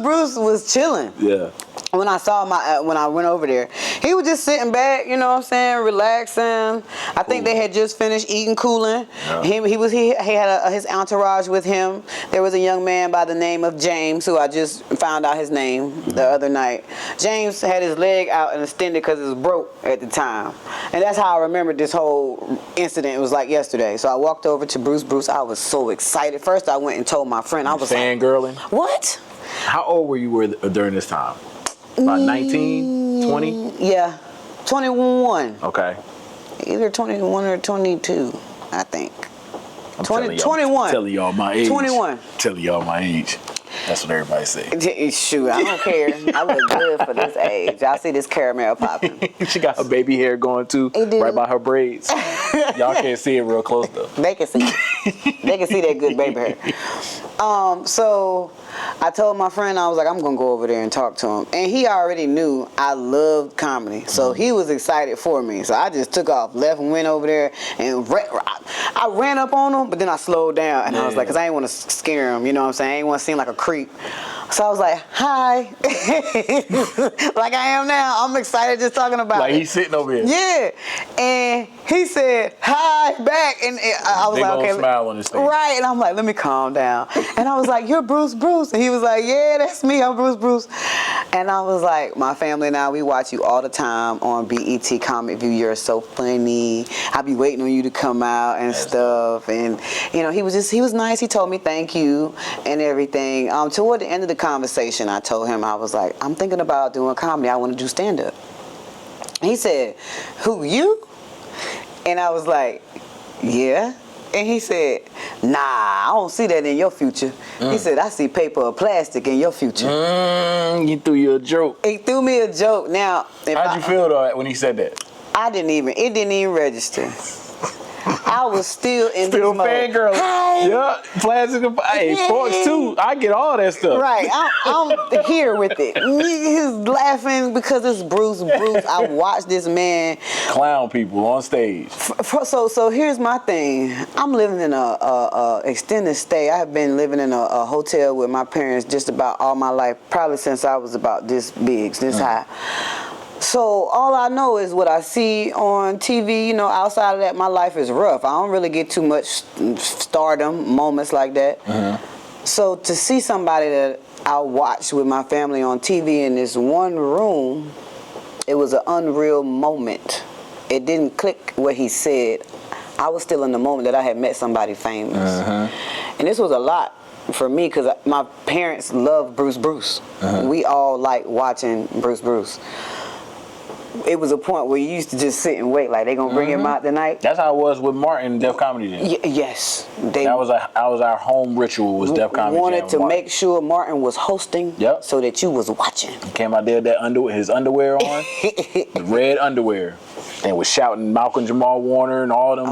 Bruce was chilling. Yeah. When I saw when I went over there, he was just sitting back, you know what I'm saying, relaxing. I think they had just finished eating, cooling. Yeah. He had his entourage with him. There was a young man by the name of James, who I just found out his name the other night. James had his leg out and extended because it was broke at the time, and that's how I remembered this whole incident. It was like yesterday. So I walked over to Bruce. I was so excited. First, I went and told my friend. I was fangirling. Like, what? How old were you during this time? About 19, 20? Yeah, 21. Okay. Either 21 or 22, I think. I'm 21. Telling y'all my age. 21. Telling y'all my age. That's what everybody say. Shoot, I don't care. I look good for this age. Y'all see this caramel popping. She got her baby hair going too, right by her braids. Y'all can't see it real close though. They can see. They can see that good baby hair. So I told my friend, I was like, I'm gonna go over there and talk to him. And he already knew I loved comedy, so he was excited for me. So I just took off, left and went over there, and I ran up on him, but then I slowed down, and I was like, cause I didn't want to scare him, you know what I'm saying? I didn't want to seem like a creep. So I was like, hi. Like I am now. I'm excited just talking about Like it. he's sitting over here. Yeah. And he said, hi, back. And I was Big like, old okay. smile on his face. Right. And I'm like, let me calm down. And I was like, you're Bruce Bruce. And he was like, yeah, that's me. I'm Bruce Bruce. And I was like, my family and I, we watch you all the time on BET Comic View. You're so funny. I be waiting on you to come out and stuff. And, you know, he was nice. He told me thank you and everything. Toward the end of the conversation, I told him, I was like, I'm thinking about doing comedy. I want to do stand-up. He said, who, you? And I was like, yeah. And he said, nah, I don't see that in your future. He said, I see paper or plastic in your future. He threw you a joke. He threw me a joke. Now, How'd you feel though when he said that? it didn't even register. I was still in Still this mode. fangirl. Hi. Yeah, plastic. Hey, sports too. I get all that stuff. Right, I'm here with it. He's laughing because it's Bruce. I watched this man Clown people on stage. So here's my thing. I'm living in a extended stay. I have been living in a hotel with my parents just about all my life, probably since I was about this big, this high. So all I know is what I see on TV. You know, outside of that, my life is rough. I don't really get too much stardom moments like that. So to see somebody that I watched with my family on TV in this one room, it was an unreal moment. It didn't click what he said. I was still in the moment that I had met somebody famous. And this was a lot for me because my parents love Bruce Bruce. We all like watching Bruce Bruce. It was a point where you used to just sit and wait, like they gonna bring him out tonight. That's how it was with Martin Def Comedy Jam. Yes, That was our home ritual. Was Def Comedy Jam. Wanted to make sure Martin was hosting, so that you was watching. He came out there with his underwear on, the red underwear, and was shouting Malcolm Jamal Warner and all them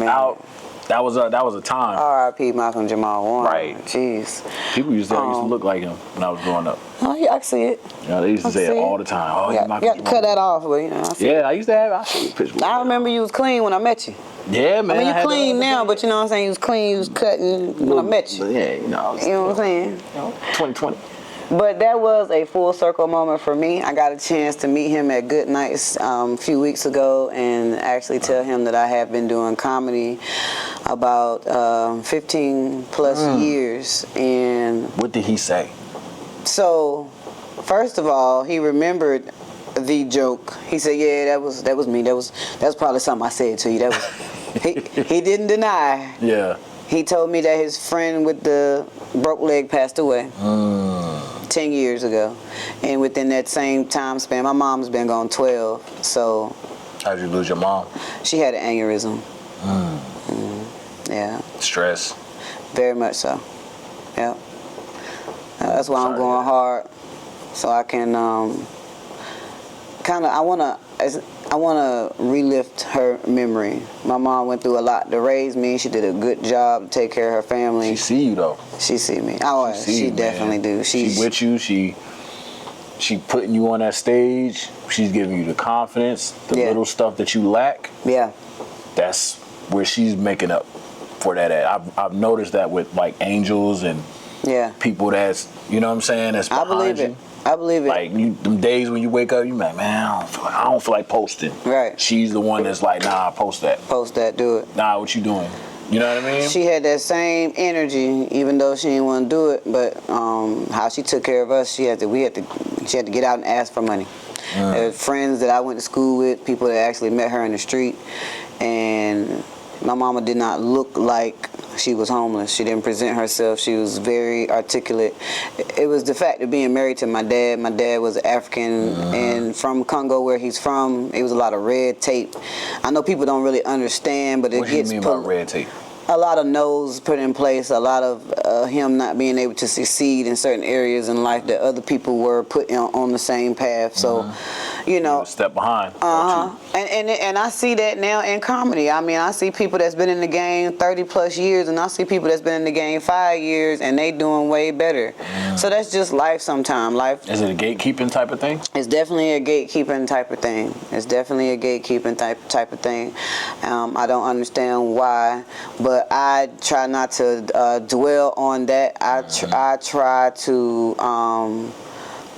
out. That was a time. R.I.P. Malcolm Jamal Warner. Right. Jeez. People used to look like him when I was growing up. Oh yeah, I see it. You know, they used to say it all the time. Oh, yeah, you Malcolm Jamal. cut that off, but you know. I see I used to have. I see pictures. I remember you was clean when I met you. Yeah, man. I mean, you clean now, but you know what I'm saying? You was clean, you was cutting when I met you. Yeah, you know what I'm saying? 2020. But that was a full circle moment for me. I got a chance to meet him at Good Nights a few weeks ago and actually tell him that I have been doing comedy about 15 plus years. And what did he say? So, first of all, he remembered the joke. He said, "Yeah, that was me. That's probably something I said to you. That was." he didn't deny. Yeah. He told me that his friend with the broke leg passed away 10 years ago. And within that same time span, my mom's been gone 12. So. How'd you lose your mom? She had an aneurysm. Yeah. Stress. Very much so. Yeah. That's why I'm going hard. So I can I want to relift her memory. My mom went through a lot to raise me. She did a good job to take care of her family. She see you though. She see me. Oh, she definitely do. She with you. She putting you on that stage. She's giving you the confidence, the little stuff that you lack. Yeah. That's where she's making up for that at. I've noticed that with like angels and people that's, you know what I'm saying, that's behind I believe you. it. I believe it. Like them days when you wake up, you like, man, I don't feel like posting. Right. She's the one that's like, nah, post that. Post that, do it. Nah, what you doing? You know what I mean? She had that same energy, even though she didn't want to do it. But how she took care of us, she had to get out and ask for money. There were friends that I went to school with, people that actually met her in the street, and my mama did not look like she was homeless. She didn't present herself. She was very articulate. It was the fact of being married to my dad. My dad was African and from Congo, where he's from. It was a lot of red tape. I know people don't really understand, but it what gets you mean by red tape? A lot of no's put in place, a lot of him not being able to succeed in certain areas in life that other people were put on the same path. So you know, step behind. And I see that now in comedy. I mean, I see people that's been in the game 30 plus years, and I see people that's been in the game 5 years, and they doing way better. So that's just life. Sometimes life. Is it a gatekeeping type of thing? It's definitely a gatekeeping type of thing. It's definitely a gatekeeping type of thing. I don't understand why, but I try not to dwell on that. I try to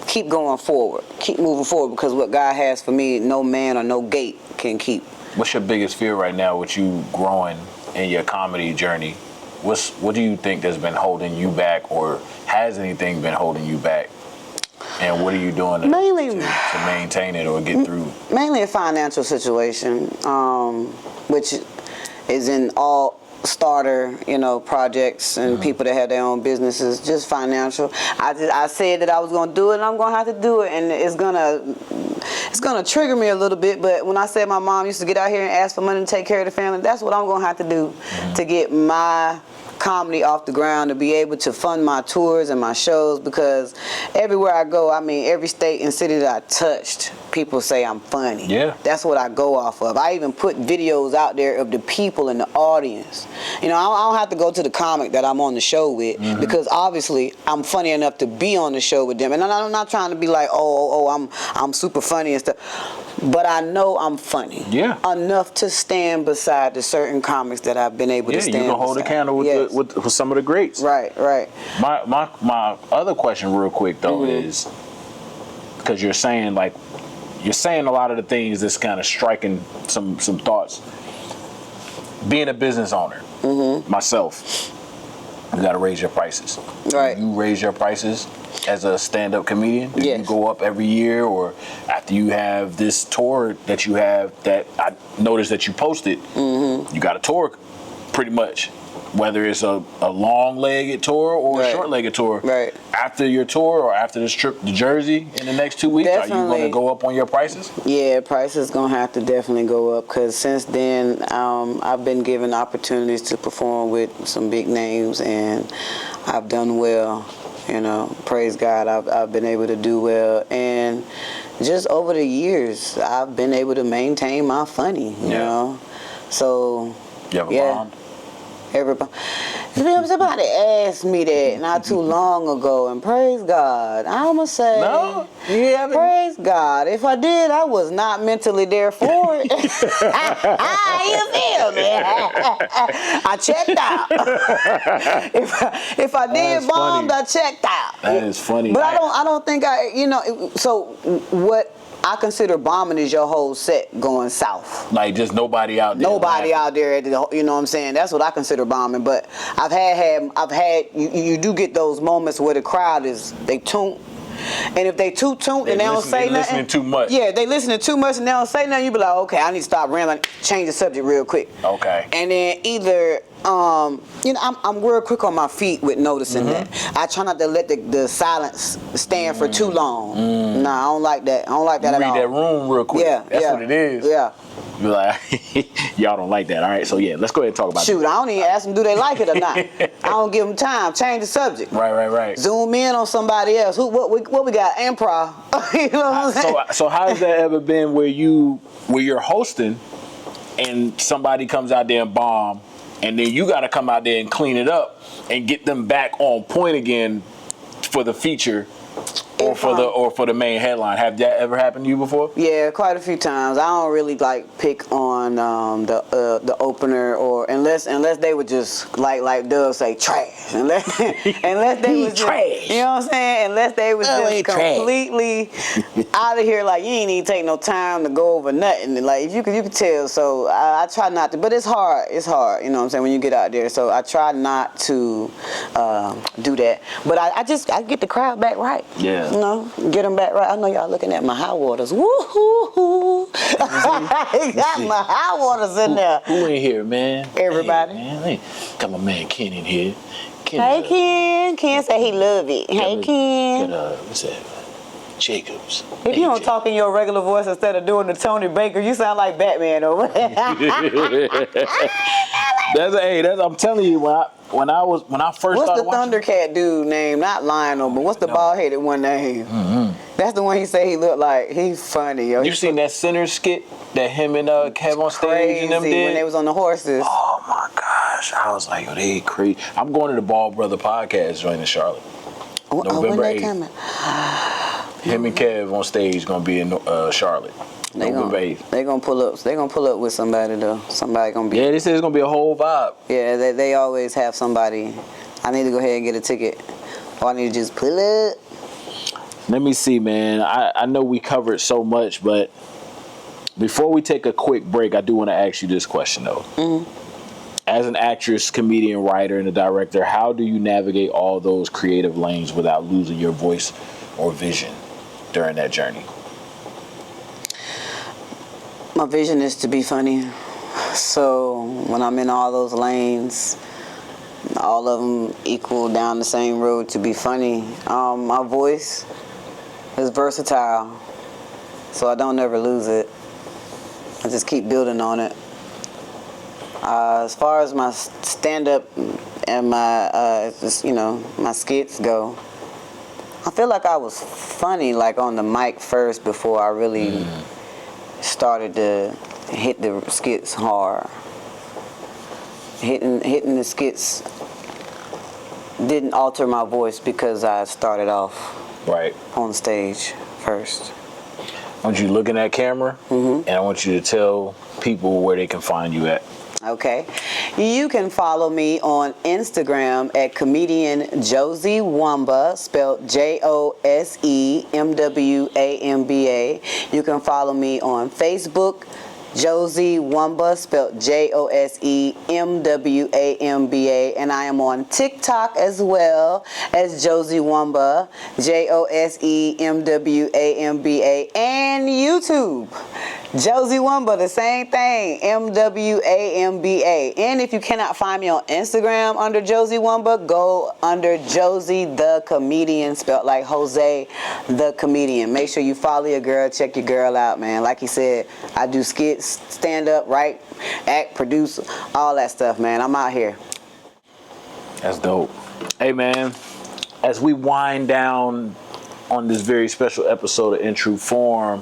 keep going forward, keep moving forward, because what God has for me, no man or no gate can keep. What's your biggest fear right now with you growing in your comedy journey? What do you think has been holding you back, or has anything been holding you back? And what are you doing to maintain it or get through? Mainly a financial situation, which is in all starter, projects and people that have their own businesses, just financial. I said that I was gonna do it, and I'm gonna have to do it, and it's gonna trigger me a little bit. But when I said my mom used to get out here and ask for money to take care of the family, that's what I'm gonna have to do to get my comedy off the ground, to be able to fund my tours and my shows, because everywhere I go, I mean, every state and city that I touched, people say I'm funny. Yeah. That's what I go off of. I even put videos out there of the people in the audience. I don't have to go to the comic that I'm on the show with, because obviously I'm funny enough to be on the show with them. And I'm not trying to be like, I'm super funny and stuff. But I know I'm funny. Yeah. Enough to stand beside the certain comics that I've been able to stand beside. Yeah, you can hold a candle with some of the greats. Right. My other question real quick, though, is, because you're saying a lot of the things that's kind of striking some thoughts. Being a business owner, myself, you got to raise your prices. Right. You raise your prices as a stand-up comedian? Do you go up every year, or after you have this tour that you have that I noticed that you posted, you got a tour pretty much, whether it's a long-legged tour or a short-legged tour. Right. After your tour or after this trip to Jersey in the next 2 weeks, definitely. Are you going to go up on your prices? Yeah, prices going to have to definitely go up, because since then I've been given opportunities to perform with some big names, and I've done well. Praise God, I've been able to do well. And just over the years, I've been able to maintain my funny, you know. So, you ever bombed? Everybody. Somebody asked me that not too long ago, and praise God, I'ma say, no, you haven't. Praise God. If I did, I was not mentally there for it. You feel me? I checked out. if I did bombed, I checked out. That is funny. But I don't think so what I consider bombing is your whole set going south. Like just nobody out there. Nobody out there at the, you know what I'm saying? That's what I consider bombing. But I've had you do get those moments where the crowd they tune. And if they too tuned and they don't say nothing, listening too much. Yeah, they listening too much and they don't say nothing. You be like, okay, I need to stop rambling, change the subject real quick. Okay. And then either, I'm real quick on my feet with noticing that. I try not to let the silence stand for too long. Nah, I don't like that. I don't like that at all. Read that room real quick. Yeah, that's what it is. Yeah. Be like, y'all don't like that. All right, so yeah, let's go ahead and talk about Shoot, I don't even ask them do they like it or not. I don't give them time. Change the subject. Right. Zoom in on somebody else. What we got? Improv. You know what I'm saying? So how has that ever been where you're hosting and somebody comes out there and bomb, and then you got to come out there and clean it up and get them back on point again for the feature? Or for the main headline. Have that ever happened to you before? Yeah, quite a few times. I don't really pick on the opener, or unless they would just like Dub say trash. Unless they was trash. You know what I'm saying? Unless they was just completely out of here. Like you ain't even take no time to go over nothing. And if you could tell. So I try not to. But it's hard. It's hard. You know what I'm saying, when you get out there. So I try not to do that. But I get the crowd back right. Yeah. Get them back right. I know y'all looking at my high waters. Woo-hoo-hoo. Got my high waters in there. Who in here, man? Everybody. Hey, man. Got my man Ken in here. Hey, Ken. Ken said he love it. Hey, Ken. What's that? Jacobs. If you don't talk in your regular voice instead of doing the Tony Baker, you sound like Batman over there. I'm telling you, when I first What's started the watching, Thundercat dude name? Not Lionel, but what's the bald-headed one name? That's the one he say he looked like. He's funny, yo. you seen that center skit that him and Kev on stage and them did? When they was on the horses. Oh my gosh, I was like, yo, they crazy. I'm going to the Ball Brother podcast joint in Charlotte. November 8th. Him and Kev on stage gonna be in Charlotte. November 8th. They gonna pull up. They gonna pull up with somebody though. Somebody gonna be. Yeah, they say it's gonna be a whole vibe. Yeah, they always have somebody. I need to go ahead and get a ticket, or I need to just pull up. Let me see, man. I know we covered so much, but before we take a quick break, I do want to ask you this question though. As an actress, comedian, writer, and a director, how do you navigate all those creative lanes without losing your voice or vision during that journey? My vision is to be funny. So when I'm in all those lanes, all of them equal down the same road to be funny. My voice is versatile, so I don't ever lose it. I just keep building on it. As far as my stand-up and my, my skits go, I feel like I was funny, like on the mic first before I really started to hit the skits hard. Hitting the skits didn't alter my voice because I started off on stage first. I want you to look in that camera, and I want you to tell people where they can find you at. Okay. You can follow me on Instagram at comedian Josie Mwamba, spelled JoseMwamba. You can follow me on Facebook, Josie Mwamba, spelled JoseMwamba, and I am on TikTok as well as Josie Mwamba, JoseMwamba, and YouTube. Josie Mwamba, the same thing, Mwamba. And if you cannot find me on Instagram under Josie Mwamba, go under Josie the Comedian, spelled like Jose the Comedian. Make sure you follow your girl, check your girl out, man. Like he said, I do skits, stand up, write, act, produce, all that stuff, man. I'm out here. That's dope. Hey, man, as we wind down on this very special episode of In True Form,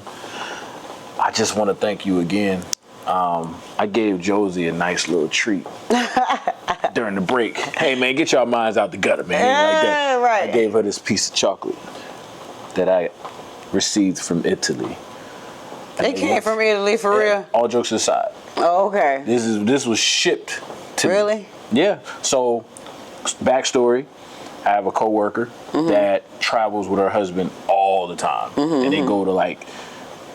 I just want to thank you again. I gave Josie a nice little treat during the break. Hey, man, get y'all minds out the gutter, man. Like that. Right. I gave her this piece of chocolate that I received from Italy. It came from Italy, for real? All jokes aside. Oh, okay. This was shipped to me. Really? Yeah. So, backstory. I have a coworker that travels with her husband all the time. And they go to like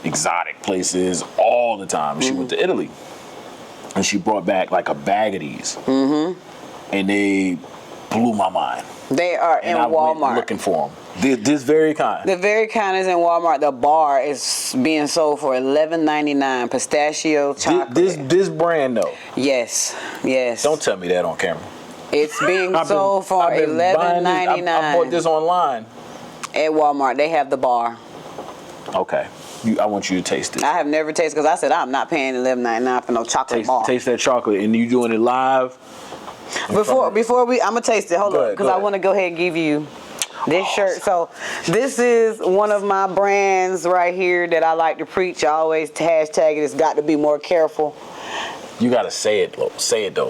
exotic places all the time. She went to Italy. And she brought back like a bag of these. And they blew my mind. They are in Walmart. Went looking for them. This very kind. The very kind is in Walmart. The bar is being sold for $11.99. Pistachio chocolate. This brand though. Yes. Don't tell me that on camera. It's being sold for $11.99. I bought this online. At Walmart. They have the bar. Okay. I want you to taste it. I have never tasted, because I said I'm not paying $11.99 for no chocolate bar. Taste that chocolate, and you doing it live. Before we, I'm gonna taste it. Hold on, because I want to go ahead and give you this shirt. So this is one of my brands right here that I like to preach. I always hashtag it. It's got to be more careful. You gotta say it though,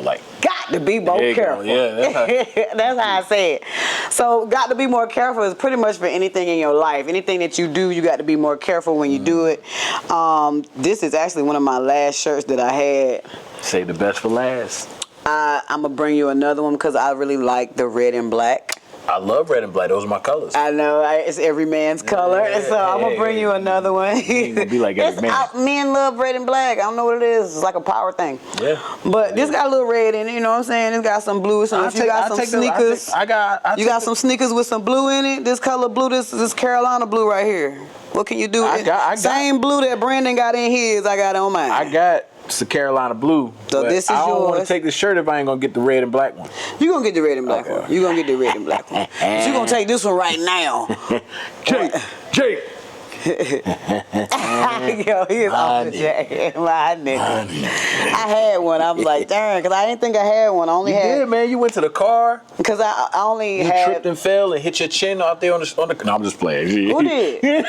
like got to be more careful. Yeah, that's how I say it. So got to be more careful is pretty much for anything in your life. Anything that you do, you got to be more careful when you do it. This is actually one of my last shirts that I had. Save the best for last. I'm gonna bring you another one because I really like the red and black. I love red and black. Those are my colors. I know, it's every man's color. So I'm gonna bring you another one. You ain't gonna be like every man. Men love red and black. I don't know what it is. It's like a power thing. Yeah. But this got a little red in it. You know what I'm saying? It's got some blue. So if you got some sneakers, you got some sneakers with some blue in it. This color blue. This Carolina blue right here. What can you do? Same blue that Brandon got in his. I got on mine. I got the Carolina blue. So this is I don't yours. want to take the shirt if I ain't gonna get the red and black one. You gonna get the red and black one. You gonna get the red and black one. But you gonna take this one right now. Jake, Yo, he is off the jacket. My nigga. I had one. I was like, darn, because I didn't think I had one. I only You had. did, man. You went to the car. Because I only You had. tripped and fell and hit your chin out there on the. No, I'm just playing. Who did? Who did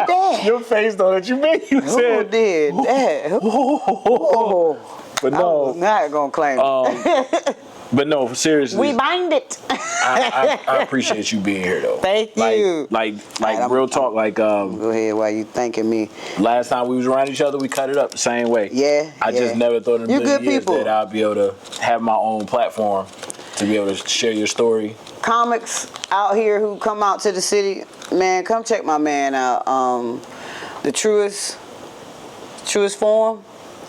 that? Your face though that you made. You Who said. did that? Who? But I no. was not going to claim it. But no, seriously. We bind it. I appreciate you being here though. Thank you. Like Alright, real talk. Go ahead while you thanking me. Last time we was around each other, we cut it up the same way. Yeah. I just never thought in a You million good years people. that I'd be able to have my own platform to be able to share your story. Comics out here who come out to the city, man, come check my man out. The truest form.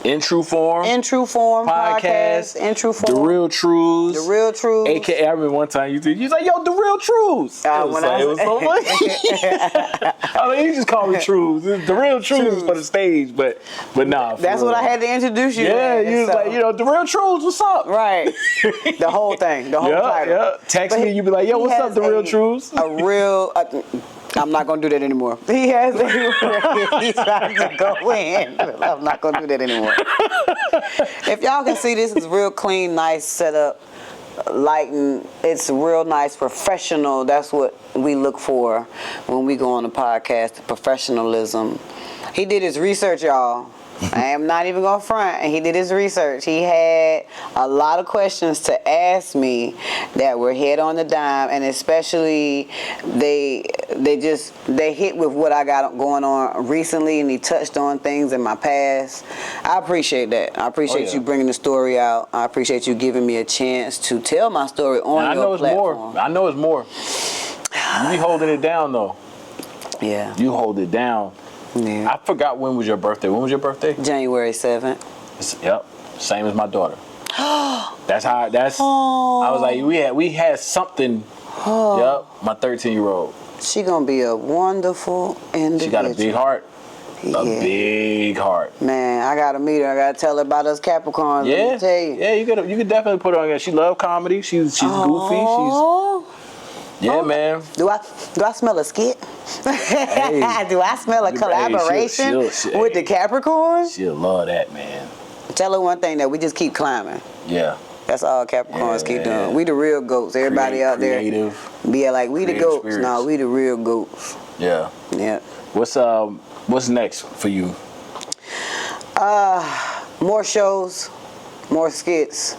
In True Form. In True Form podcast. In True Form. The Real Truths. The Real Truths. AKA, I remember one time you was like, yo, The Real Truths. It was so funny. I mean, you just call me Truths. It's The Real Truths for the stage, but nah. That's what I had to introduce you. Yeah, you was like, The Real Truths, what's up? Right. The whole thing. The whole title. Yeah. Text me, you be like, yo, what's up, The Real Truths? A real. I'm not gonna do that anymore. He has. He's trying to go in. I'm not gonna do that anymore. If y'all can see, this is real clean, nice setup, lighting. It's real nice, professional. That's what we look for when we go on the podcast. Professionalism. He did his research, y'all. I am not even gonna front. And he did his research. He had a lot of questions to ask me that were head on the dime, and especially they hit with what I got going on recently, and he touched on things in my past. I appreciate that. I appreciate you bringing the story out. I appreciate you giving me a chance to tell my story on your platform. I know it's more. You be holding it down though. Yeah. You hold it down. Yeah. I forgot when was your birthday. When was your birthday? January 7th. Yep. Same as my daughter. That's how. Oh. I was like, we had something. Yep. My 13-year-old. She gonna be a wonderful individual. She got a big heart. A big heart. Man, I gotta meet her. I gotta tell her about us Capricorns. Yeah. Let me tell you. Yeah, you could definitely put her on there. She loves comedy. She's goofy. Man. Do I smell a skit? Hey. Do I smell a collaboration with the Capricorns? She'll love that, man. Tell her one thing, that we just keep climbing. Yeah. That's all Capricorns keep doing. We the real goats. Everybody out there be like, we the goats. Spirits. No, we the real goats. Yeah. Yeah. What's next for you? More shows, more skits,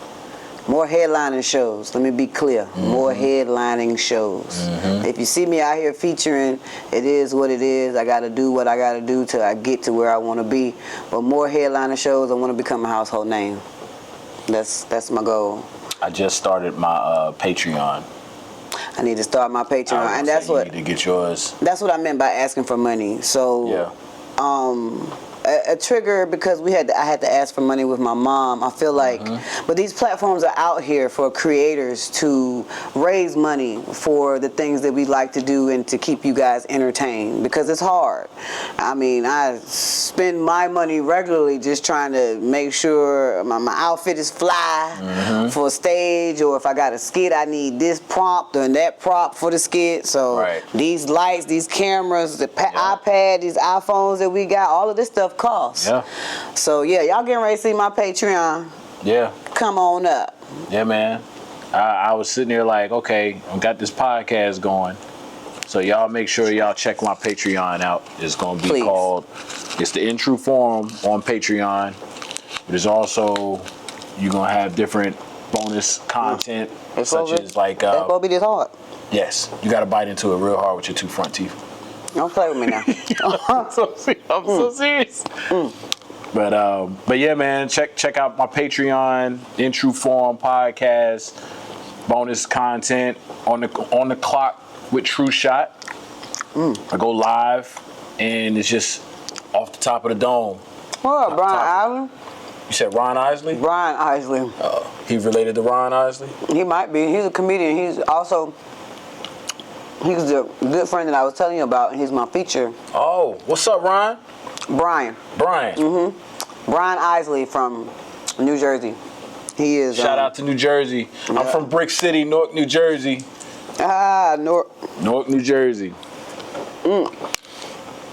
more headlining shows. Let me be clear. More headlining shows. If you see me out here featuring, it is what it is. I got to do what I got to do till I get to where I want to be. But more headlining shows, I want to become a household name. That's my goal. I just started my Patreon. I need to start my Patreon, and that's you what need to get yours. That's what I meant by asking for money. So, a trigger, because I had to ask for money with my mom. I feel like, but these platforms are out here for creators to raise money for the things that we like to do and to keep you guys entertained, because it's hard. I mean, I spend my money regularly just trying to make sure my outfit is fly for a stage, or if I got a skit, I need this prompt and that prop for the skit. So these lights, these cameras, the iPad, these iPhones that we got, all of this stuff costs. Yeah. So y'all getting ready to see my Patreon. Yeah. Come on up. Yeah, man. I was sitting there like, okay, I got this podcast going. So y'all make sure y'all check my Patreon out. It's gonna be called, it's the In True Form on Patreon. But it's also, you're gonna have different bonus content, such as like it's gonna be this hard. Yes. You gotta bite into it real hard with your two front teeth. Don't play with me now. I'm so serious. But yeah, man, check out my Patreon, In True Form podcast, bonus content on the clock with True Shot. I go live, and it's just off the top of the dome. What, Brian Isley? You said Ron Isley? Brian Isley. He related to Ron Isley? He might be. He's a comedian. He's the good friend that I was telling you about, and he's my feature. Oh, what's up, Ron? Brian. Brian. Brian Isley from New Jersey. He is. Shout out to New Jersey. I'm from Brick City, Newark, New Jersey. Newark. Newark, New Jersey.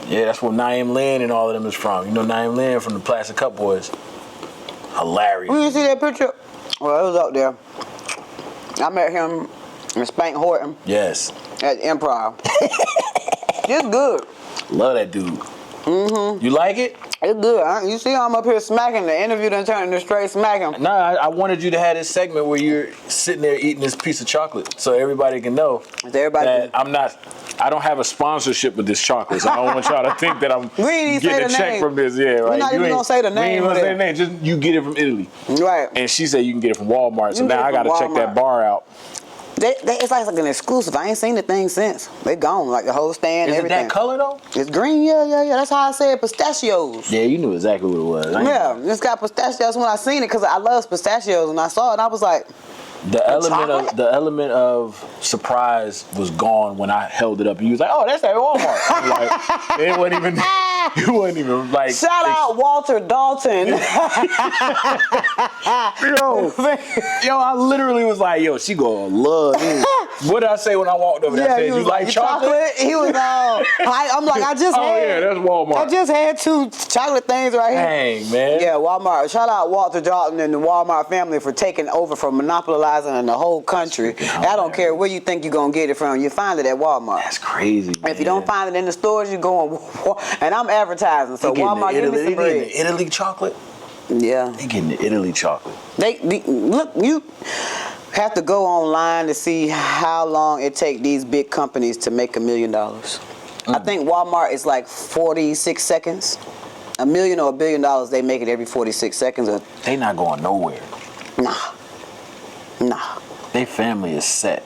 Yeah, that's where Naeem Lynn and all of them is from. You know Naeem Lynn from the Plastic Cup Boys. Hilarious. You see that picture? Well, it was up there. I met him in Spank Horton Yes. at Improv. It's good. Love that dude. Mm-hmm. You like it? It's good. Huh? You see I'm up here smacking. The interview done turned into straight smacking. No, I wanted you to have this segment where you're sitting there eating this piece of chocolate so everybody can know that I don't have a sponsorship with this chocolate, so I don't want y'all to think that I'm getting a check from this. Yeah, right. We're not even going to say the name. We ain't going to say the name. Just you get it from Italy. Right. And she said you can get it from Walmart, so now I got to check that bar out. It's like an exclusive. I ain't seen the thing since. They gone, like the whole stand and everything. Is it that color, though? It's green, yeah. That's how I said pistachios. Yeah, you knew exactly what it was. Yeah, it's got pistachios when I seen it because I love pistachios and I saw it. I was like, the element of surprise was gone when I held it up and you was like, "Oh, that's at Walmart." I'm like, it wasn't even. You wasn't even like. Shout out Walter Dalton. Yo, I literally was like, "Yo, she gonna love this." What did I say when I walked over there? I said, "You like chocolate?" He was all. I'm like, I just. Oh yeah, that's Walmart. I just had 2 chocolate things right here. Dang, man. Yeah, Walmart. Shout out Walter Dalton and the Walmart family for taking over, for monopolizing the whole country. I don't care where you think you're going to get it from. You find it at Walmart. That's crazy, man. If you don't find it in the stores, you go on. And I'm advertising, so Walmart, give me some bread. They getting the Italy chocolate? Yeah. They getting the Italy chocolate. Look, you have to go online to see how long it take these big companies to make $1 million. I think Walmart is like 46 seconds. $1 million or $1 billion, they make it every 46 seconds. They not going nowhere. Nah. They family is set.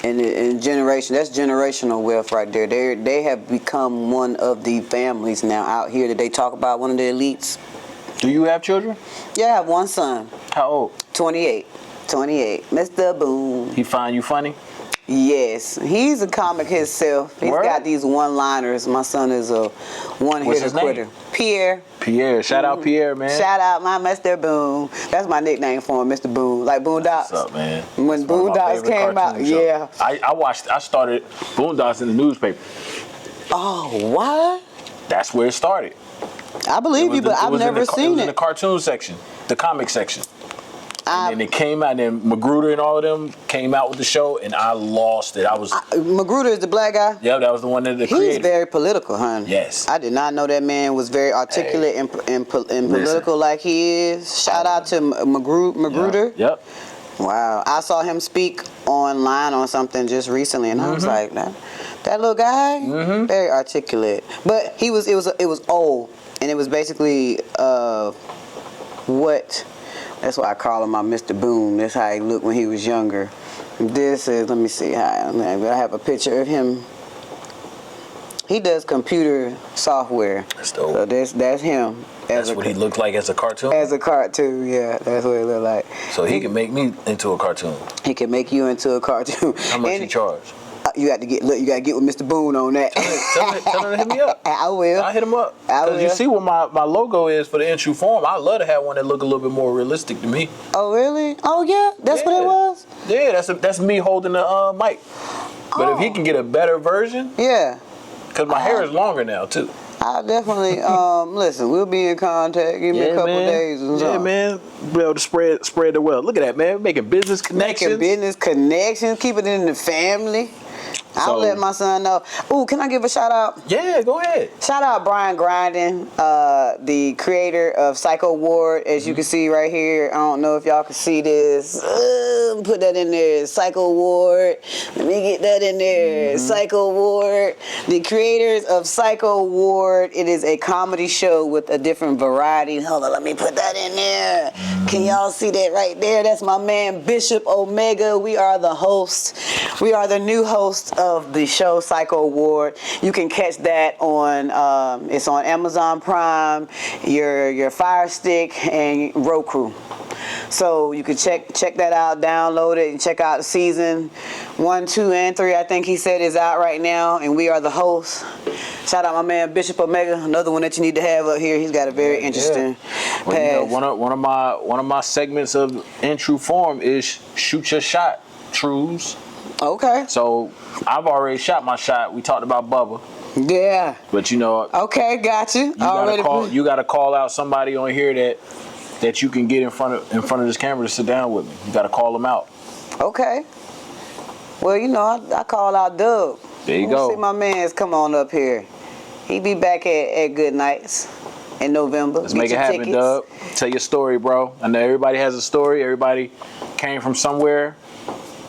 And generation, that's generational wealth right there. They have become one of the families now out here that they talk about, one of the elites. Do you have children? Yeah, I have one son. How old? 28. Mr. Boom. He find you funny? Yes, he's a comic himself. He's got these one-liners. My son is a one-hitter quitter. Pierre. Shout out Pierre, man. Shout out my Mr. Boom. That's my nickname for him, Mr. Boom. Like Boondocks. What's up, man? When Boondocks came out, yeah. I started Boondocks in the newspaper. Oh, what? That's where it started. I believe you, but I've never seen it. It was in the cartoon section, the comic section. And then it came out, and then Magruder and all of them came out with the show, and I lost it. Magruder is the black guy? Yeah, that was the one that created. He's very political, honey. Yes. I did not know that man was very articulate and political like he is. Shout out to Magruder. Yep. Wow. I saw him speak online on something just recently, and I was like, that little guy, very articulate. But it was old, and it was basically that's why I call him my Mr. Boom. That's how he looked when he was younger. This is, let me see, I have a picture of him. He does computer software. That's dope. So that's him. That's what he looked like as a cartoon? As a cartoon, yeah. That's what he looked like. So he can make me into a cartoon? He can make you into a cartoon. How much he charge? You got to get with Mr. Boone on that. Tell him to hit me up. I will. I'll hit him up. Because you see what my logo is for the In True Form. I love to have one that look a little bit more realistic to me. Oh, really? Oh, yeah? That's what it was? Yeah, that's me holding the mic. But if he can get a better version. Yeah. Because my hair is longer now, too. I'll definitely, listen, we'll be in contact. Give me a couple days or something. Yeah, man. Be able to spread the wealth. Look at that, man. Making business connections. Keep it in the family. I'll let my son know. Ooh, can I give a shout out? Yeah, go ahead. Shout out Brian Grindin, the creator of Psycho Ward. As you can see right here, I don't know if y'all can see this. Put that in there, Psycho Ward. Let me get that in there, Psycho Ward. The creators of Psycho Ward. It is a comedy show with a different variety. Hold on, let me put that in there. Can y'all see that right there? That's my man Bishop Omega. We are the host. We are the new host of the show Psycho Ward. You can catch that on it's on Amazon Prime, your Fire Stick, and Roku. So you can check that out, download it, and check out the season 1, 2, and 3. I think he said is out right now, and we are the hosts. Shout out my man Bishop Omega, another one that you need to have up here. He's got a very interesting past. Well, you know, one of my segments of In True Form is Shoot Your Shot, Trues. Okay. So I've already shot my shot. We talked about Bubba. Yeah. But you know, Okay, got you. you gotta call out somebody on here that you can get in front of this camera to sit down with me. You gotta call them out. Okay. Well, you know, I call out Dub. There you go. See my man's come on up here. He be back at Good Nights in November. Let's make it happen, Dub. Tell your story, bro. I know everybody has a story. Everybody came from somewhere.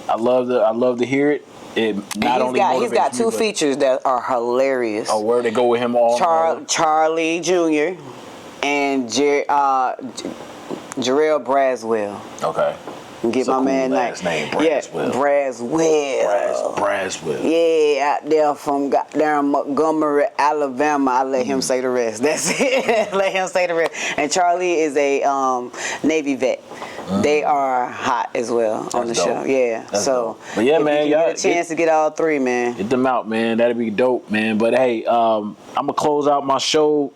I love to hear it. It not only motivates he's got two me, features that are hilarious. Oh, where they go with him all? Charlie Jr. and Jarrell Braswell. Okay. Get my man last name. Braswell. Yeah, Braswell. Yeah, out there from goddamn Montgomery, Alabama. I let him say the rest. That's it. Let him say the rest. And Charlie is a Navy vet. They are hot as well on the show. Yeah. That's so, dope. But yeah, man, y'all get a chance to get all three, man. Get them out, man. That'd be dope, man. But hey, I'm gonna close out my show,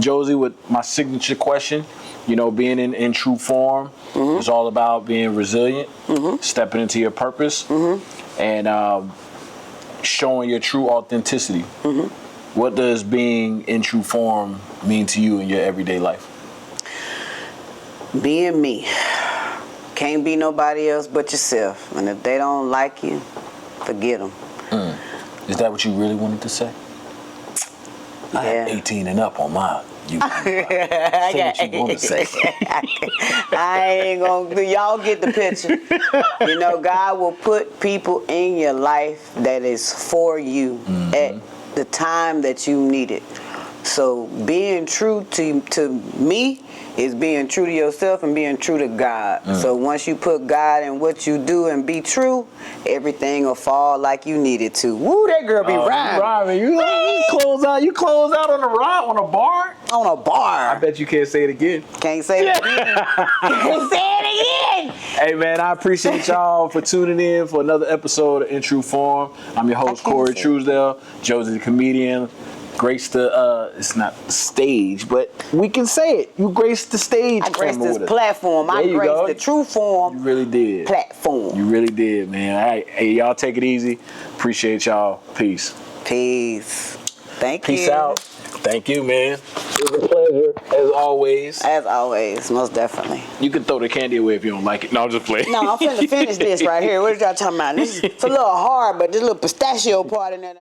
Josie, with my signature question. You know, being in true form is all about being resilient, stepping into your purpose, and showing your true authenticity. What does being in true form mean to you in your everyday life? Being me. Can't be nobody else but yourself. And if they don't like you, forget them. Is that what you really wanted to say? Yeah. I have 18 and up on mine. Say what you want to say. I ain't gonna do. Y'all get the picture. You know, God will put people in your life that is for you at the time that you need it. So being true to me is being true to yourself and being true to God. So once you put God in what you do and be true, everything will fall like you need it to. Woo, that girl be rhyming. You close out on a bar? On a bar. I bet you can't say it again. Can't say it again. Can't say it again. Hey man, I appreciate y'all for tuning in for another episode of In True Form. I'm your host, Corey Truesdale, Josethecomedian. Grace the it's not the stage, but we can say it. You graced the stage. I graced this platform. I graced the true form. You really did. Platform. You really did, man. All right, hey, y'all take it easy. Appreciate y'all. Peace. Peace. Thank you. Peace out. Thank you, man. It was a pleasure, as always. As always, most definitely. You can throw the candy away if you don't like it. No, I'm just playing. No, I'm finna finish this right here. What are y'all talking about? It's a little hard, but there's a little pistachio part in there.